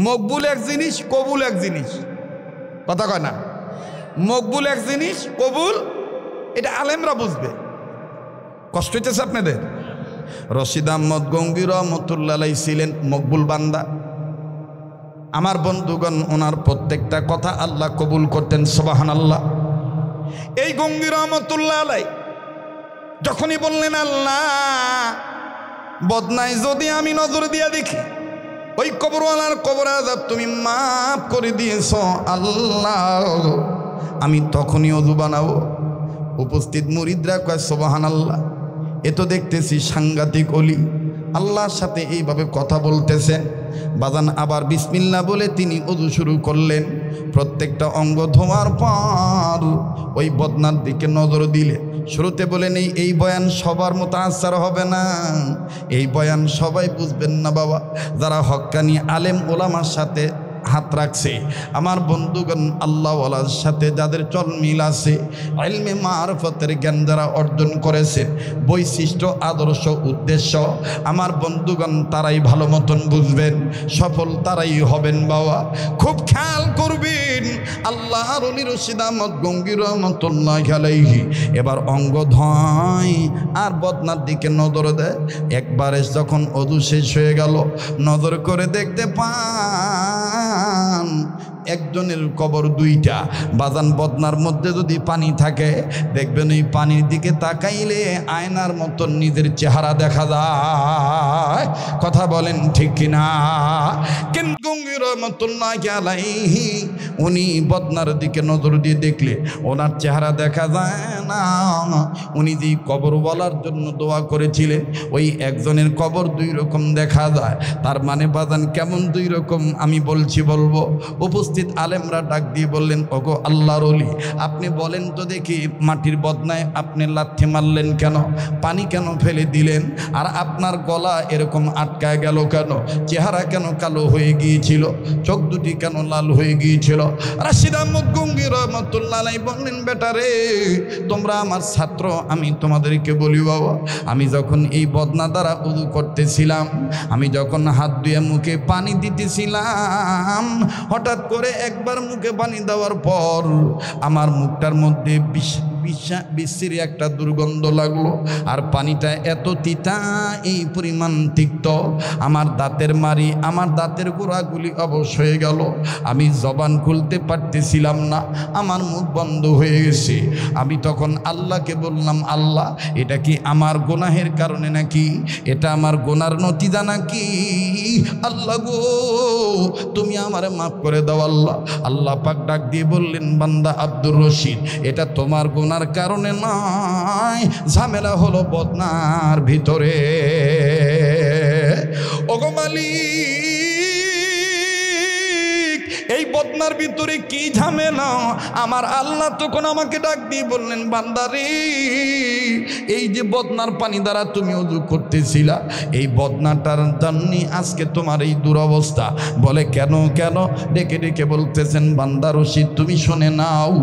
মকবুল এক জিনিস, কবুল এক জিনিস, কথা কয় না? মকবুল এক জিনিস, কবুল এটা আলেমরা বুঝবে। কষ্ট হইতেছে আপনাদের? রাশিদ আহমদ গঙ্গুহি রহমতুল্লাহি আলাইহি ছিলেন মকবুল বান্দা। আমার বন্ধুগণ ওনার প্রত্যেকটা কথা আল্লাহ কবুল করতেন, সুবহানাল্লাহ। এই গঙ্গুহি রহমতুল্লাহি আলাইহি যখনই বললেন আল্লাহ বদনায় যদি আমি নজর দিয়া দেখি ওই কবরওয়ালার কবর আযাব তুমি মাফ করে দিয়েছ আল্লাহ, আমি তখনই ওযু বানাবো। উপস্থিত মুরিদরা কয় সুবহানাল্লাহ, এ তো দেখতেছি সাংঘাতিক ওলি, আল্লাহর সাথে এইভাবে কথা বলতেছেন। বাজান আবার বিসমিল্লাহ বলে তিনি ওযু শুরু করলেন। প্রত্যেকটা অঙ্গ ধোয়ার পর ওই বদনার দিকে নজর দিলে শুরুতে বলেন এই বয়ান সবার মতো আসার হবে না, এই বয়ান সবাই বুঝবেন না বাবা। যারা হক্কানি আলেম ওলামার সাথে হাত রাখছে, আমার বন্ধুগণ আল্লাহওয়ালার সাথে যাদের চল মিল আছে, ইলমে মারফতের জ্ঞান যারা অর্জন করেছে, বৈশিষ্ট্য আদর্শ উদ্দেশ্য আমার বন্ধুগণ তারাই ভালো মতন বুঝবেন, সফল তারাই হবেন বাবা। খুব খেয়াল করবেন আল্লাহর ওলি রশিদ আহমদ গঙ্গী রহমতুল্লাহ আলাইহি এবার অঙ্গ ধয় আর বদনার দিকে নজর দেয়। একবারে যখন ওযু শেষ হয়ে গেল নজর করে দেখতে পান একজনের কবর দুইটা। বাজান বদনার মধ্যে যদি পানি থাকে দেখবেন ওই পানির দিকে তাকাইলে আয়নার মতন নিজের চেহারা দেখা যায়। কথা বলেন ঠিক কিনা? কিন্তু গঙ্গী রহমতুল্লাহ আলাইহি উনি বদনার দিকে নজর দিয়ে দেখলে ওনার চেহারা দেখা যায় না। উনি যেই কবরওয়ালার জন্য দোয়া করেছিলেন ওই একজনের কবর দুই রকম দেখা যায়। তার মানে বাজান কেমন দুই রকম আমি বলবো। উপস্থিত আলেমরা ডাক দিয়ে বললেন ওগো আল্লাহর ওলি, আপনি বলেন তো দেখি মাটির বদনায় আপনি লাথি মারলেন কেন, পানি কেন ফেলে দিলেন, আর আপনার গলা এরকম আটকায় গেল কেন, চেহারা কেন কালো হয়ে গিয়েছিল, চোখ দুটি কেন লাল হয়ে গিয়েছিল? রশিদ আহমদ গঙ্গী রহমতুল্লাহ আলাইহি বললেন বেটা রে তোমরা আমার ছাত্র, আমি তোমাদেরকে বলি বাবা, আমি যখন এই বদনা দ্বারা ওযু করতেছিলাম, আমি যখন হাত ধুয়ে মুখে পানি দিতেছিলাম, হঠাৎ করে একবার মুখে পানি দেওয়ার পর আমার মুখটার মধ্যে বিশ্রী একটা দুর্গন্ধ লাগলো। আর পানিটা এত তিতা, এই পরিমাণ তিক্ত, আমার দাঁতের মারি আমার দাঁতের গোড়াগুলি অবশ হয়ে গেল। আমি জবান খুলতে পারতেছিলাম না, আমার মুখ বন্ধ হয়ে গেছে। আমি তখন আল্লাহকে বললাম আল্লাহ এটা কি আমার গুনাহের কারণে নাকি, এটা আমার গুনার নতিজা নাকি? আল্লাহ গো তুমি আমারে মাফ করে দাও আল্লাহ। আল্লাহ পাক ডাক দিয়ে বললেন বান্দা আব্দুর রশিদ এটা তোমার গুনার কারণে নয়, ঝামেলা হলো বদনার ভিতরে। ওগো মালিক এই বদনার ভিতরে কি ঝামেলা? আমার আল্লাহ তখন আমাকে ডাক দিয়ে বললেন বান্দারে এই যে বদনার পানি দ্বারা তুমি ওযু করতেছিলা, এই বদনাটার জন্য আজকে তোমার এই দুরবস্থা। বলে কেন কেন? ডেকে ডেকে বলতেছেন বান্দা রশিদ তুমি শুনে নাও,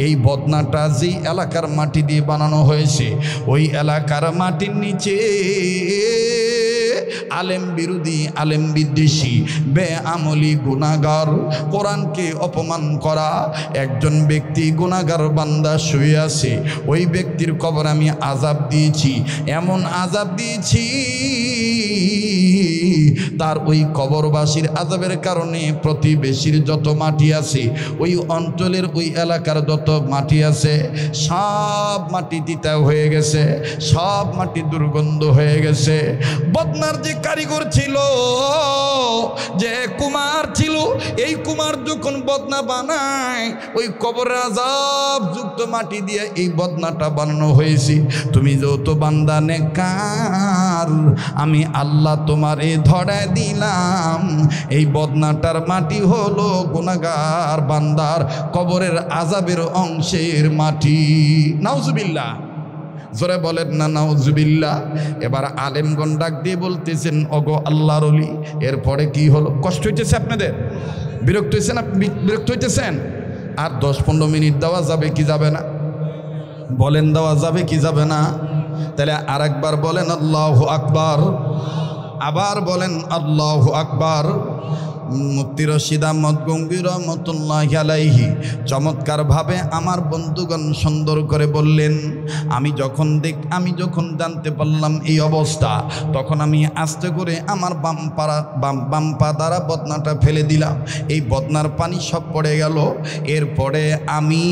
এই বদনাটা যেই এলাকার মাটি দিয়ে বানানো হয়েছে ওই এলাকার মাটির নিচে আলেম বিরোধী আলেম বিদ্বেষী বেআমলি গুনাহগার কোরআনকে অপমান করা একজন ব্যক্তি গুনাহগার বান্দা শুয়ে আছে, ওই ব্যক্তির কবর আমি আযাব দিয়েছি, এমন আযাব দিয়েছি তার ওই কবরবাসীর আযাবের কারণে প্রতিবেশীর যত মাটি আছে ওই অঞ্চলের ওই এলাকার যত মাটি আছে সব মাটি তিতা হয়ে গেছে, সব মাটি দুর্গন্ধ হয়ে গেছে। বদনার যে কারিগর ছিল, যে কুমার ছিল, এই কুমার যখন বদনা বানায় ওই কবরের আযাব যুক্ত মাটি দিয়ে এই বদনাটা বানানো হয়েছে। তুমি যত বান্দা নেককার আমি আল্লাহ তোমারে ধরায় দিলাম, এই বদনাটার মাটি হলো গুনাহগার বান্দার কবরের আযাবের অংশের মাটি। নাউজুবিল্লাহ, জোরে বলেন না নাউজুবিল্লাহ। এবার আলেমগণ ডাক দিয়ে বলতেছেন ওগো আল্লাহর ওলি এরপরে কি হলো? কষ্ট হইতেছে আপনাদের? বিরক্ত হয়েছেন? বিরক্ত হইতেছেন? আর 10-15 মিনিট দেওয়া যাবে কি যাবে না? বলেন দেওয়া যাবে কি যাবে না? তাহলে আরেকবার বলেন আল্লাহু আকবার, আবার বলেন আল্লাহু আকবার। মুফতি রশিদ আহমদ গঙ্গোহী রহমতুল্লাহি আলাইহি চমৎকারভাবে আমার বন্ধুগণ সুন্দর করে বললেন। আমি যখন জানতে পারলাম এই অবস্থা, তখন আমি আস্তে করে আমার বাম পা দ্বারা বদনাটা ফেলে দিলাম। এই বদনার পানি সব পড়ে গেল। এরপরে আমি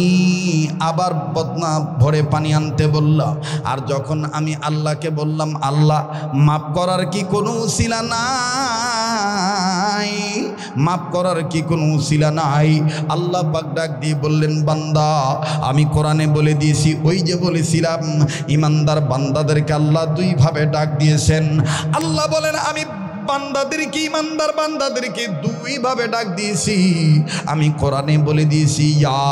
আবার বদনা ভরে পানি আনতে বললাম। আর যখন আমি আল্লাহকে বললাম, আল্লাহ মাফ করার কি কোনো উসিলা নাই, মাফ করার কি কোনো উসিলা নাই, আল্লাহ পাক ডাক দিয়ে বললেন, বান্দা আমি কোরআনে বলে দিয়েছি, ওই যে বলেছিলাম ইমানদার বান্দাদেরকে আল্লাহ দুইভাবে ডাক দিয়েছেন। আল্লাহ বলেন আমি বান্দাদেরকে, ইমানদার বান্দাদেরকে দুইভাবে ডাক দিয়েছি। আমি কোরআনে বলে দিয়েছি, ইয়া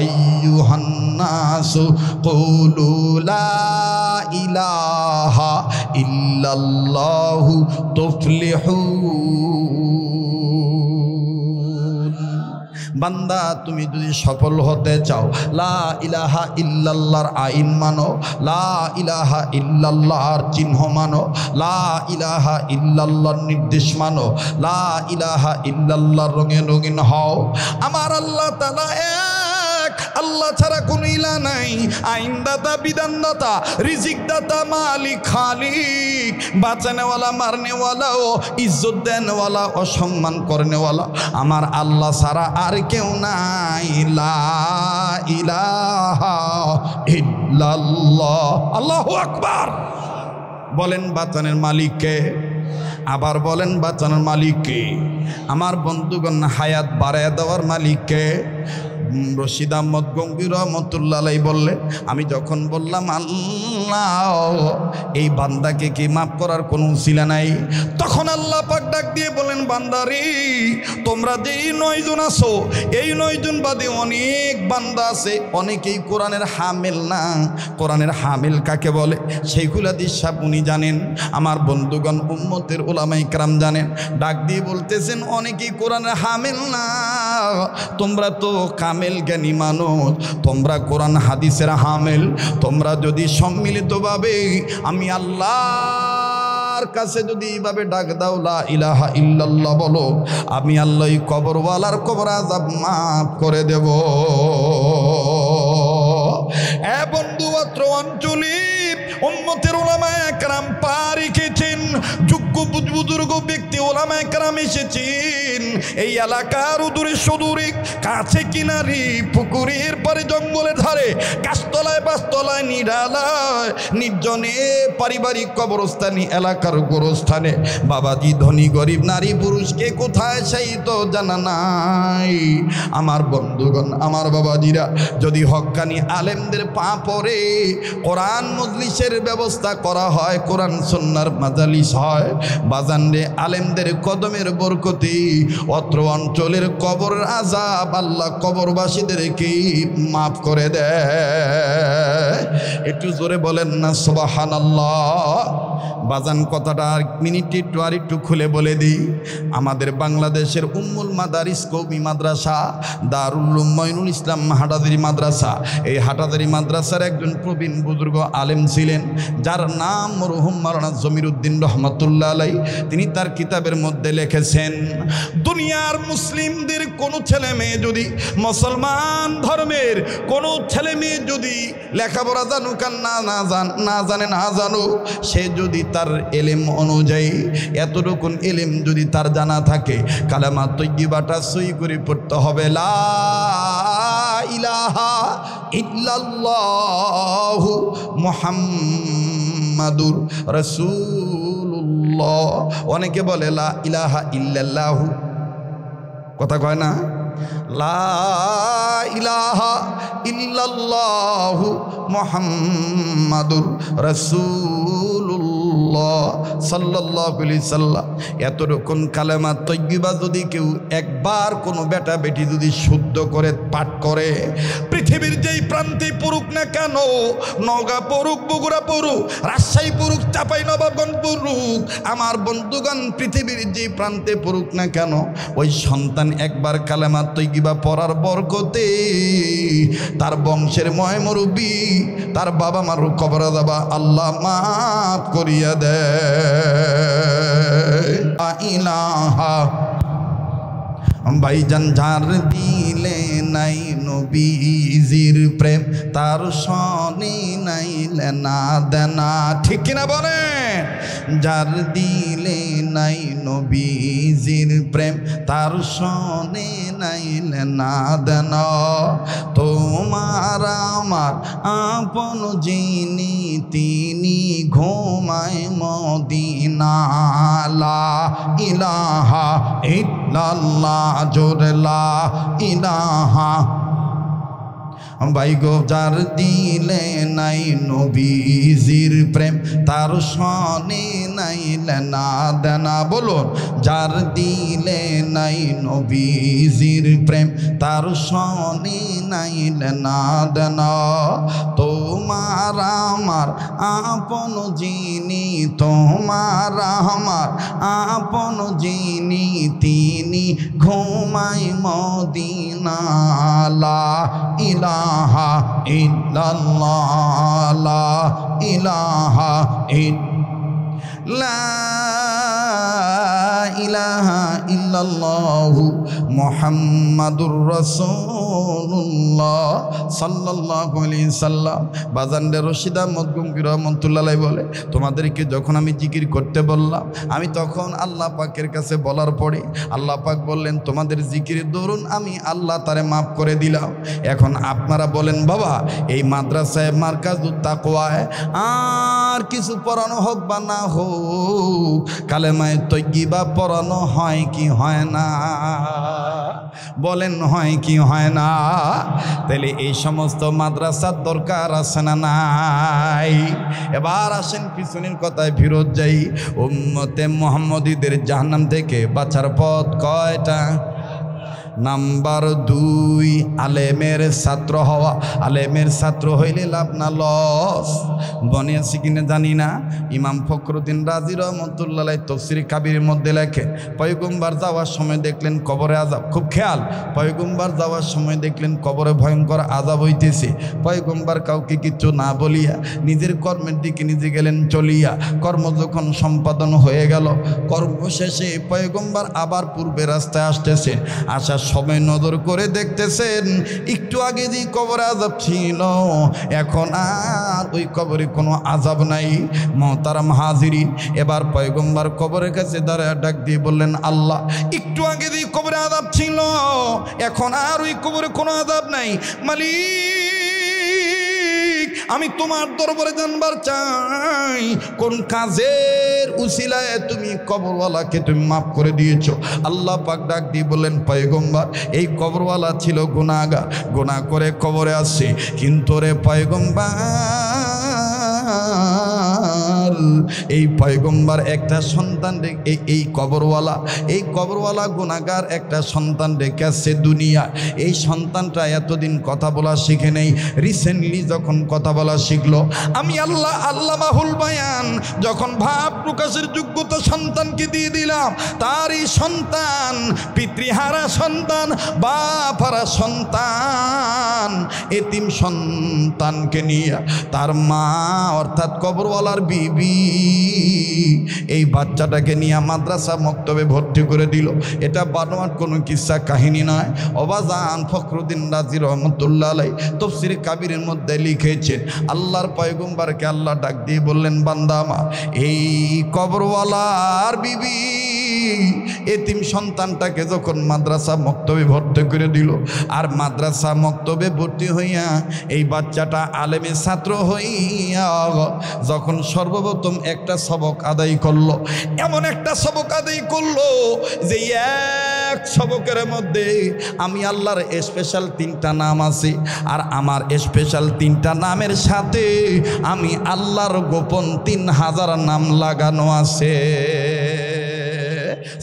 আইয়ুহান নাসু কুলু লা ইলাহা ইল্লাল্লাহু তুফলিহুন। বান্দা তুমি যদি সফল হতে চাও, লা ইলাহা ইল্লাল্লাহর আইন মানো, লা ইলাহা ইল্লাল্লাহর চিহ্ন মানো, লা ইলাহা ইল্লাল্লাহর নির্দেশ মানো, লা ইলাহা ইল্লাল্লাহর রঙে রঙিন হও। আমার আল্লাহ তাআলা এক, আল্লাহ ছাড়া কোনো ইলাহ নাই। আইনদাতা, বিধানদাতা, রিজিকদাতা, মালিক, খালিক, বাঁচানেওয়ালা, মারনেওয়ালা ও ইজ্জত দেনওয়ালা, অসম্মান করনেওয়ালা আমার আল্লাহ ছাড়া আর কেউ নাই। লা ইলাহা ইল্লাল্লাহ। আল্লাহু আকবার। বলেন বাঁচানের মালিককে, আবার বলেন বাঁচানোর মালিককে। আমার বন্ধুগণ হায়াত বাড়ায় দেওয়ার মালিককে। রশিদ আহমদ গঙ্গোহী রহমতুল্লাহ আলাইহি বললে, আমি যখন বললাম আল্লাহ এই বান্দাকে কি মাফ করার কোনো উসিলা নাই, তখন আল্লাহ পাক ডাক দিয়ে বলেন, বান্দারে তোমরা যে 9 জন আছো, এই 9 জন বাদে অনেক বান্দা আছে, অনেকেই কোরআনের হামেল না। কোরআনের হামেল কাকে বলে সেইগুলা দিশাব উনি জানেন, আমার বন্ধুগণ উম্মতের উলামায়ে কেরাম জানেন। ডাক দিয়ে বলতেছেন, অনেকেই কোরআনের হামেল না, তোমরা তো কামেল জ্ঞানী মানুষ, তোমরা কোরআন হাদিসের হামেল। তোমরা যদি সম্মিলিতভাবে আমি আল্লাহর কাছে যদি এইভাবে ডাক দাও, লা ইলাহা ইল্লাল্লাহ বলো, আমি আল্লাহ কবরওয়ালার কবর আযাব মাফ করে দেব। এ বন্ধু, অত্র অঞ্চলে উম্মতের উলামায়ে কেরাম পা রেখেছেন, যোগ্য বুজুর্গ ব্যক্তি উলামায়ে কেরাম এসেছেন। এই এলাকার দূরে সুদূরে, কাছে কিনারে, পুকুরের পারে, জঙ্গলের ধারে, গাছতলায়, বাসতলায়, নিরালায়, নির্জনে, পারিবারিক কবরস্থানে, এলাকার গোরস্থানে, বাবাজি ধনী গরিব নারী পুরুষকে কোথায় সেই তো জানা নাই। আমার বন্ধুগণ, আমার বাবাজিরা, যদি হক্কানি আলেমদের পা পড়ে কোরআন মজলিসের ব্যবস্থা করা হয়, কোরআন সুন্নাহর মাজালিস হয়, বাজানরে আলেমদের কদমের বরকতে অত্র অঞ্চলের কবর আযাব আল্লাহ কবরবাসীদেরকে মাফ করে দেয়। একটু জোরে বলেন না সুবহানাল্লাহ। বাজান কথাটা আর মিনিট একটু খুলে বলে দিই। আমাদের বাংলাদেশের উম্মুল মাদারিস কওমি মাদ্রাসা দারুল উলুম মঈনুল ইসলাম হাটাজারি মাদ্রাসা, এই হাটাজারি মাদ্রাসার একজন প্রবীণ বুজুর্গ আলেম ছিলেন, যার নাম মরহুম মাওলানা জমিরউদ্দিন রহমাতুল্লাহ আলাইহি। তিনি তার কিতাবের মধ্যে লিখেছেন, দুনিয়ার মুসলিমদের কোনো ছেলে মেয়ে যদি, মুসলমান ধর্মের কোনো ছেলে মেয়ে যদি লেখাপড়া জানুক আর না জানুক, সে যদি তার এলেম অনুযায়ী এতটুকুন এলেম যদি তার জানা থাকে, কালেমা তয়্যিবাটা সই করে পড়তে হবে, লা ইলাহা ইল্লাল্লাহু মুহাম্মাদুর রাসূলুল্লাহ। অনেকে বলে লা ইলাহা ইল্লাল্লাহু, কথা কয় না, লা ইলাহা ইল্লাল্লাহু মুহাম্মাদুর রাসূলুল্লাহ সাল্লাল্লাহু আলাইহি সাল্লাম। এতটুকুন কালেমা তয়্যিবা যদি কেউ একবার কোনো বেটা বেটি যদি শুদ্ধ করে পাঠ করে, পৃথিবীর যেই প্রান্তে পড়ুক না কেন, নওগাঁ পড়ুক, বগুড়া পড়ুক, রাজশাহী পড়ুক, চাঁপাইনবাবগঞ্জ পড়ুক, আমার বন্ধুগণ পৃথিবীর যেই প্রান্তে পড়ুক না কেন, ওই সন্তান একবার কালেমা তয়্যিবা পড়ার বরকতে তার বংশের ময় মুরব্বি, তার বাবা মার কবর আযাব আল্লাহ মাফ করিয়া দেয়। লা ইলাহা ভাইজান যার দিলে নাই নবীজির প্রেম তার সনে নাই লেনা দেনা, ঠিক কিনা বলেন? যার দিলে নাই নবীজির প্রেম তার সনে নাই লেনা দেনা, তোমার আমার আপন যিনি তিনি ঘুমায় মদিনা, লা ইলাহা ইল্লাল্লাহ, জোরে লা ইলাহা। ভাই গো যার দিলে নাই নবীজির প্রেম তার সনে নাই লেনা দেনা, বলুন যার দিলে নাই নবীজির প্রেম তার সনে নাই লেনা দেনা, তোমার আমার আপন যিনি তোমার আমার আপন যিনি তিনি ঘুমায় মদিনা, লা ইলাহা ইল্লাল্লাহ, লা ইলাহা লা ইলাহা ইল্লাল্লাহু মুহাম্মাদুর রাসূলুল্লাহ সাল্লাল্লাহু আলাইহি সাল্লাম। বাজানদের রশিদ আহমদ গঙ্গী রহমাতুল্লাহ বলে, তোমাদেরকে যখন আমি জিকির করতে বললাম আমি তখন আল্লাহ পাকের কাছে বলার পরে আল্লাহ পাক বললেন তোমাদের জিকিরের দরুন আমি আল্লাহ তারে মাফ করে দিলাম। এখন আপনারা বলেন বাবা এই মাদ্রাসায় মারকাজুত তাকওয়ায় আর কিছু পড়ানো হোক বা না হোক, কালেমায়ে তয়্যিবা পড়ানো হয় কি হয় না? বলেন হয় কি হয় না? তাহলে এই সমস্ত মাদ্রাসার দরকার আছে না নাই? এবার আসেন পিছনের কথায় ফিরত যাই। উম্মতে মুহাম্মদীদের জাহান্নাম থেকে বাঁচার পথ কয়টা? নাম্বার 2 আলেমের ছাত্র হওয়া। আলেমের ছাত্র হইলে লাভ না লস। বনে আছে কিনা জানি না, ইমাম ফখরুদ্দিন রাজি রহমতুল্লাহ তফসির কাবিরের মধ্যে লেখে পয়গম্বর যাওয়ার সময় দেখলেন কবরে আযাব, খুব খেয়াল, পয়গম্বর যাওয়ার সময় দেখলেন কবরে ভয়ঙ্কর আযাব হইতেছে। পয়গম্বর কাউকে কিছু না বলিয়া নিজের কর্মের দিকে নিজে গেলেন চলিয়া। কর্ম যখন সম্পাদন হয়ে গেল, কর্ম শেষে পয়গম্বর আবার পূর্বে রাস্তায় আসতেছে। আসার সময় নজর করে দেখতেছেন একটু আগে যে কবরে আযাব ছিল এখন আর ওই কবরে কোনো আযাব নাই। মুহতারাম হাজিরিন, এবার পয়গম্বর কবরের কাছে দাঁড়ায় ডাক দিয়ে বললেন আল্লাহ একটু আগে যে কবরে আযাব ছিল এখন আর ওই কবরে কোনো আযাব নাই। মালিক আমি তোমার দরবারে জানবার চাই কোন কাজের উসিলায় তুমি কবরওয়ালাকে তুমি মাফ করে দিয়েছো। আল্লাহ পাক ডাক দিয়ে বললেন পয়গম্বর এই কবরওয়ালা ছিল গুনাহগার, গুনাহ করে কবরে আসছে, কিন্তু রে পয়গম্বর এই পয়গম্বর একটা সন্তান এই কবরওয়ালা গুনাহগার একটা সন্তান রেখে আসছে দুনিয়া। এই সন্তানটা এতদিন কথা বলা শিখে নেই, রিসেন্টলি যখন কথা বলা শিখলো আমি আল্লাহ আল্লামাহুল বায়ান যখন ভাব প্রকাশের যোগ্যতা সন্তানকে দিয়ে দিলাম, তার এই সন্তান পিতৃহারা সন্তান, বাপহারা সন্তান, এতিম সন্তানকে নিয়ে তার মা অর্থাৎ কবরওয়ালার বিবি এই বাচ্চাটাকে নিয়ে মাদ্রাসা মক্তবে ভর্তি করে দিল। এটা বানোয়াট কোনো কিস্সা কাহিনী নয়। অবাজান ফখরুদ্দিন রাজি রহমতুল্লাহ আলাইহি তাফসীর কাবীরের মধ্যে লিখেছেন আল্লাহর পয়গম্বরকে আল্লাহ ডাক দিয়ে বললেন বান্দা আমার এই কবরওয়ালার বিবি এতিম সন্তানটাকে যখন মাদ্রাসা মক্তবে ভর্তি করে দিল, আর মাদ্রাসা মক্তবে ভর্তি হইয়া এই বাচ্চাটা আলেমে ছাত্র হইয়া যখন সর্বপ্রথম একটা সবক আদায় করলো, এমন একটা সবক আদায় করলো যে এক সবকের মধ্যে আমি আল্লাহর স্পেশাল 3টা নাম আছে, আর আমার স্পেশাল 3টা নামের সাথে আমি আল্লাহর গোপন 3000 নাম লাগানো আছে।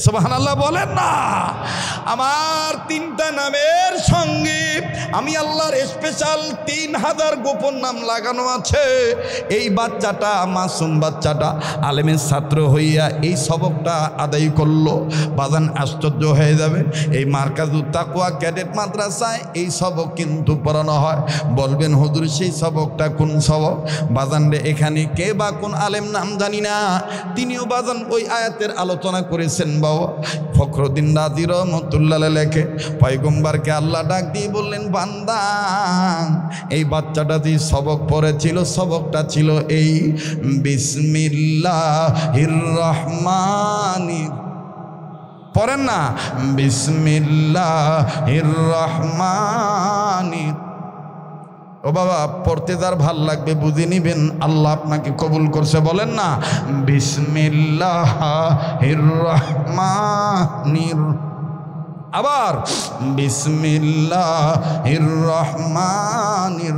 সুবহানাল্লাহ বলেন না। আমার 3টা নামের সঙ্গে আমি আল্লাহর স্পেশাল 3000 গোপন নাম লাগানো আছে। এই বাচ্চাটা মাসুম বাচ্চাটা আলেমের ছাত্র হইয়া এই সবকটা আদায় করলো। বাজান আশ্চর্য হয়ে যাবে, এই মারকাজুত তাকওয়া ক্যাডেট মাদ্রাসায় এই সবক কিন্তু পড়ানো হয়। বলবেন হুজুর সেই সবকটা কোন সবক? বাজান রে এখানে কে বা কোন আলেম নাম জানি না, তিনিও বাজান ওই আয়াতের আলোচনা করেছেন বাবা। ফখরুদ্দিন রাজি রহমতুল্লাহ লেখে পয়গম্বরকে আল্লাহ ডাক দিয়ে বললেন, বান্দা এই বাচ্চাটা যে সবক পড়েছিল সবকটা ছিল এই বিসমিল্লাহির রহমানির, পড়েন না, বিসমিল্লাহির রহমানির। ও বাবা, পড়তে যার ভাল লাগবে বুঝে নিবেন, আল্লাহ আপনাকে কবুল করছে, বলেন না বিসমিল্লাহির রহমানির। আবার বিসমিল্লাহির রহমানির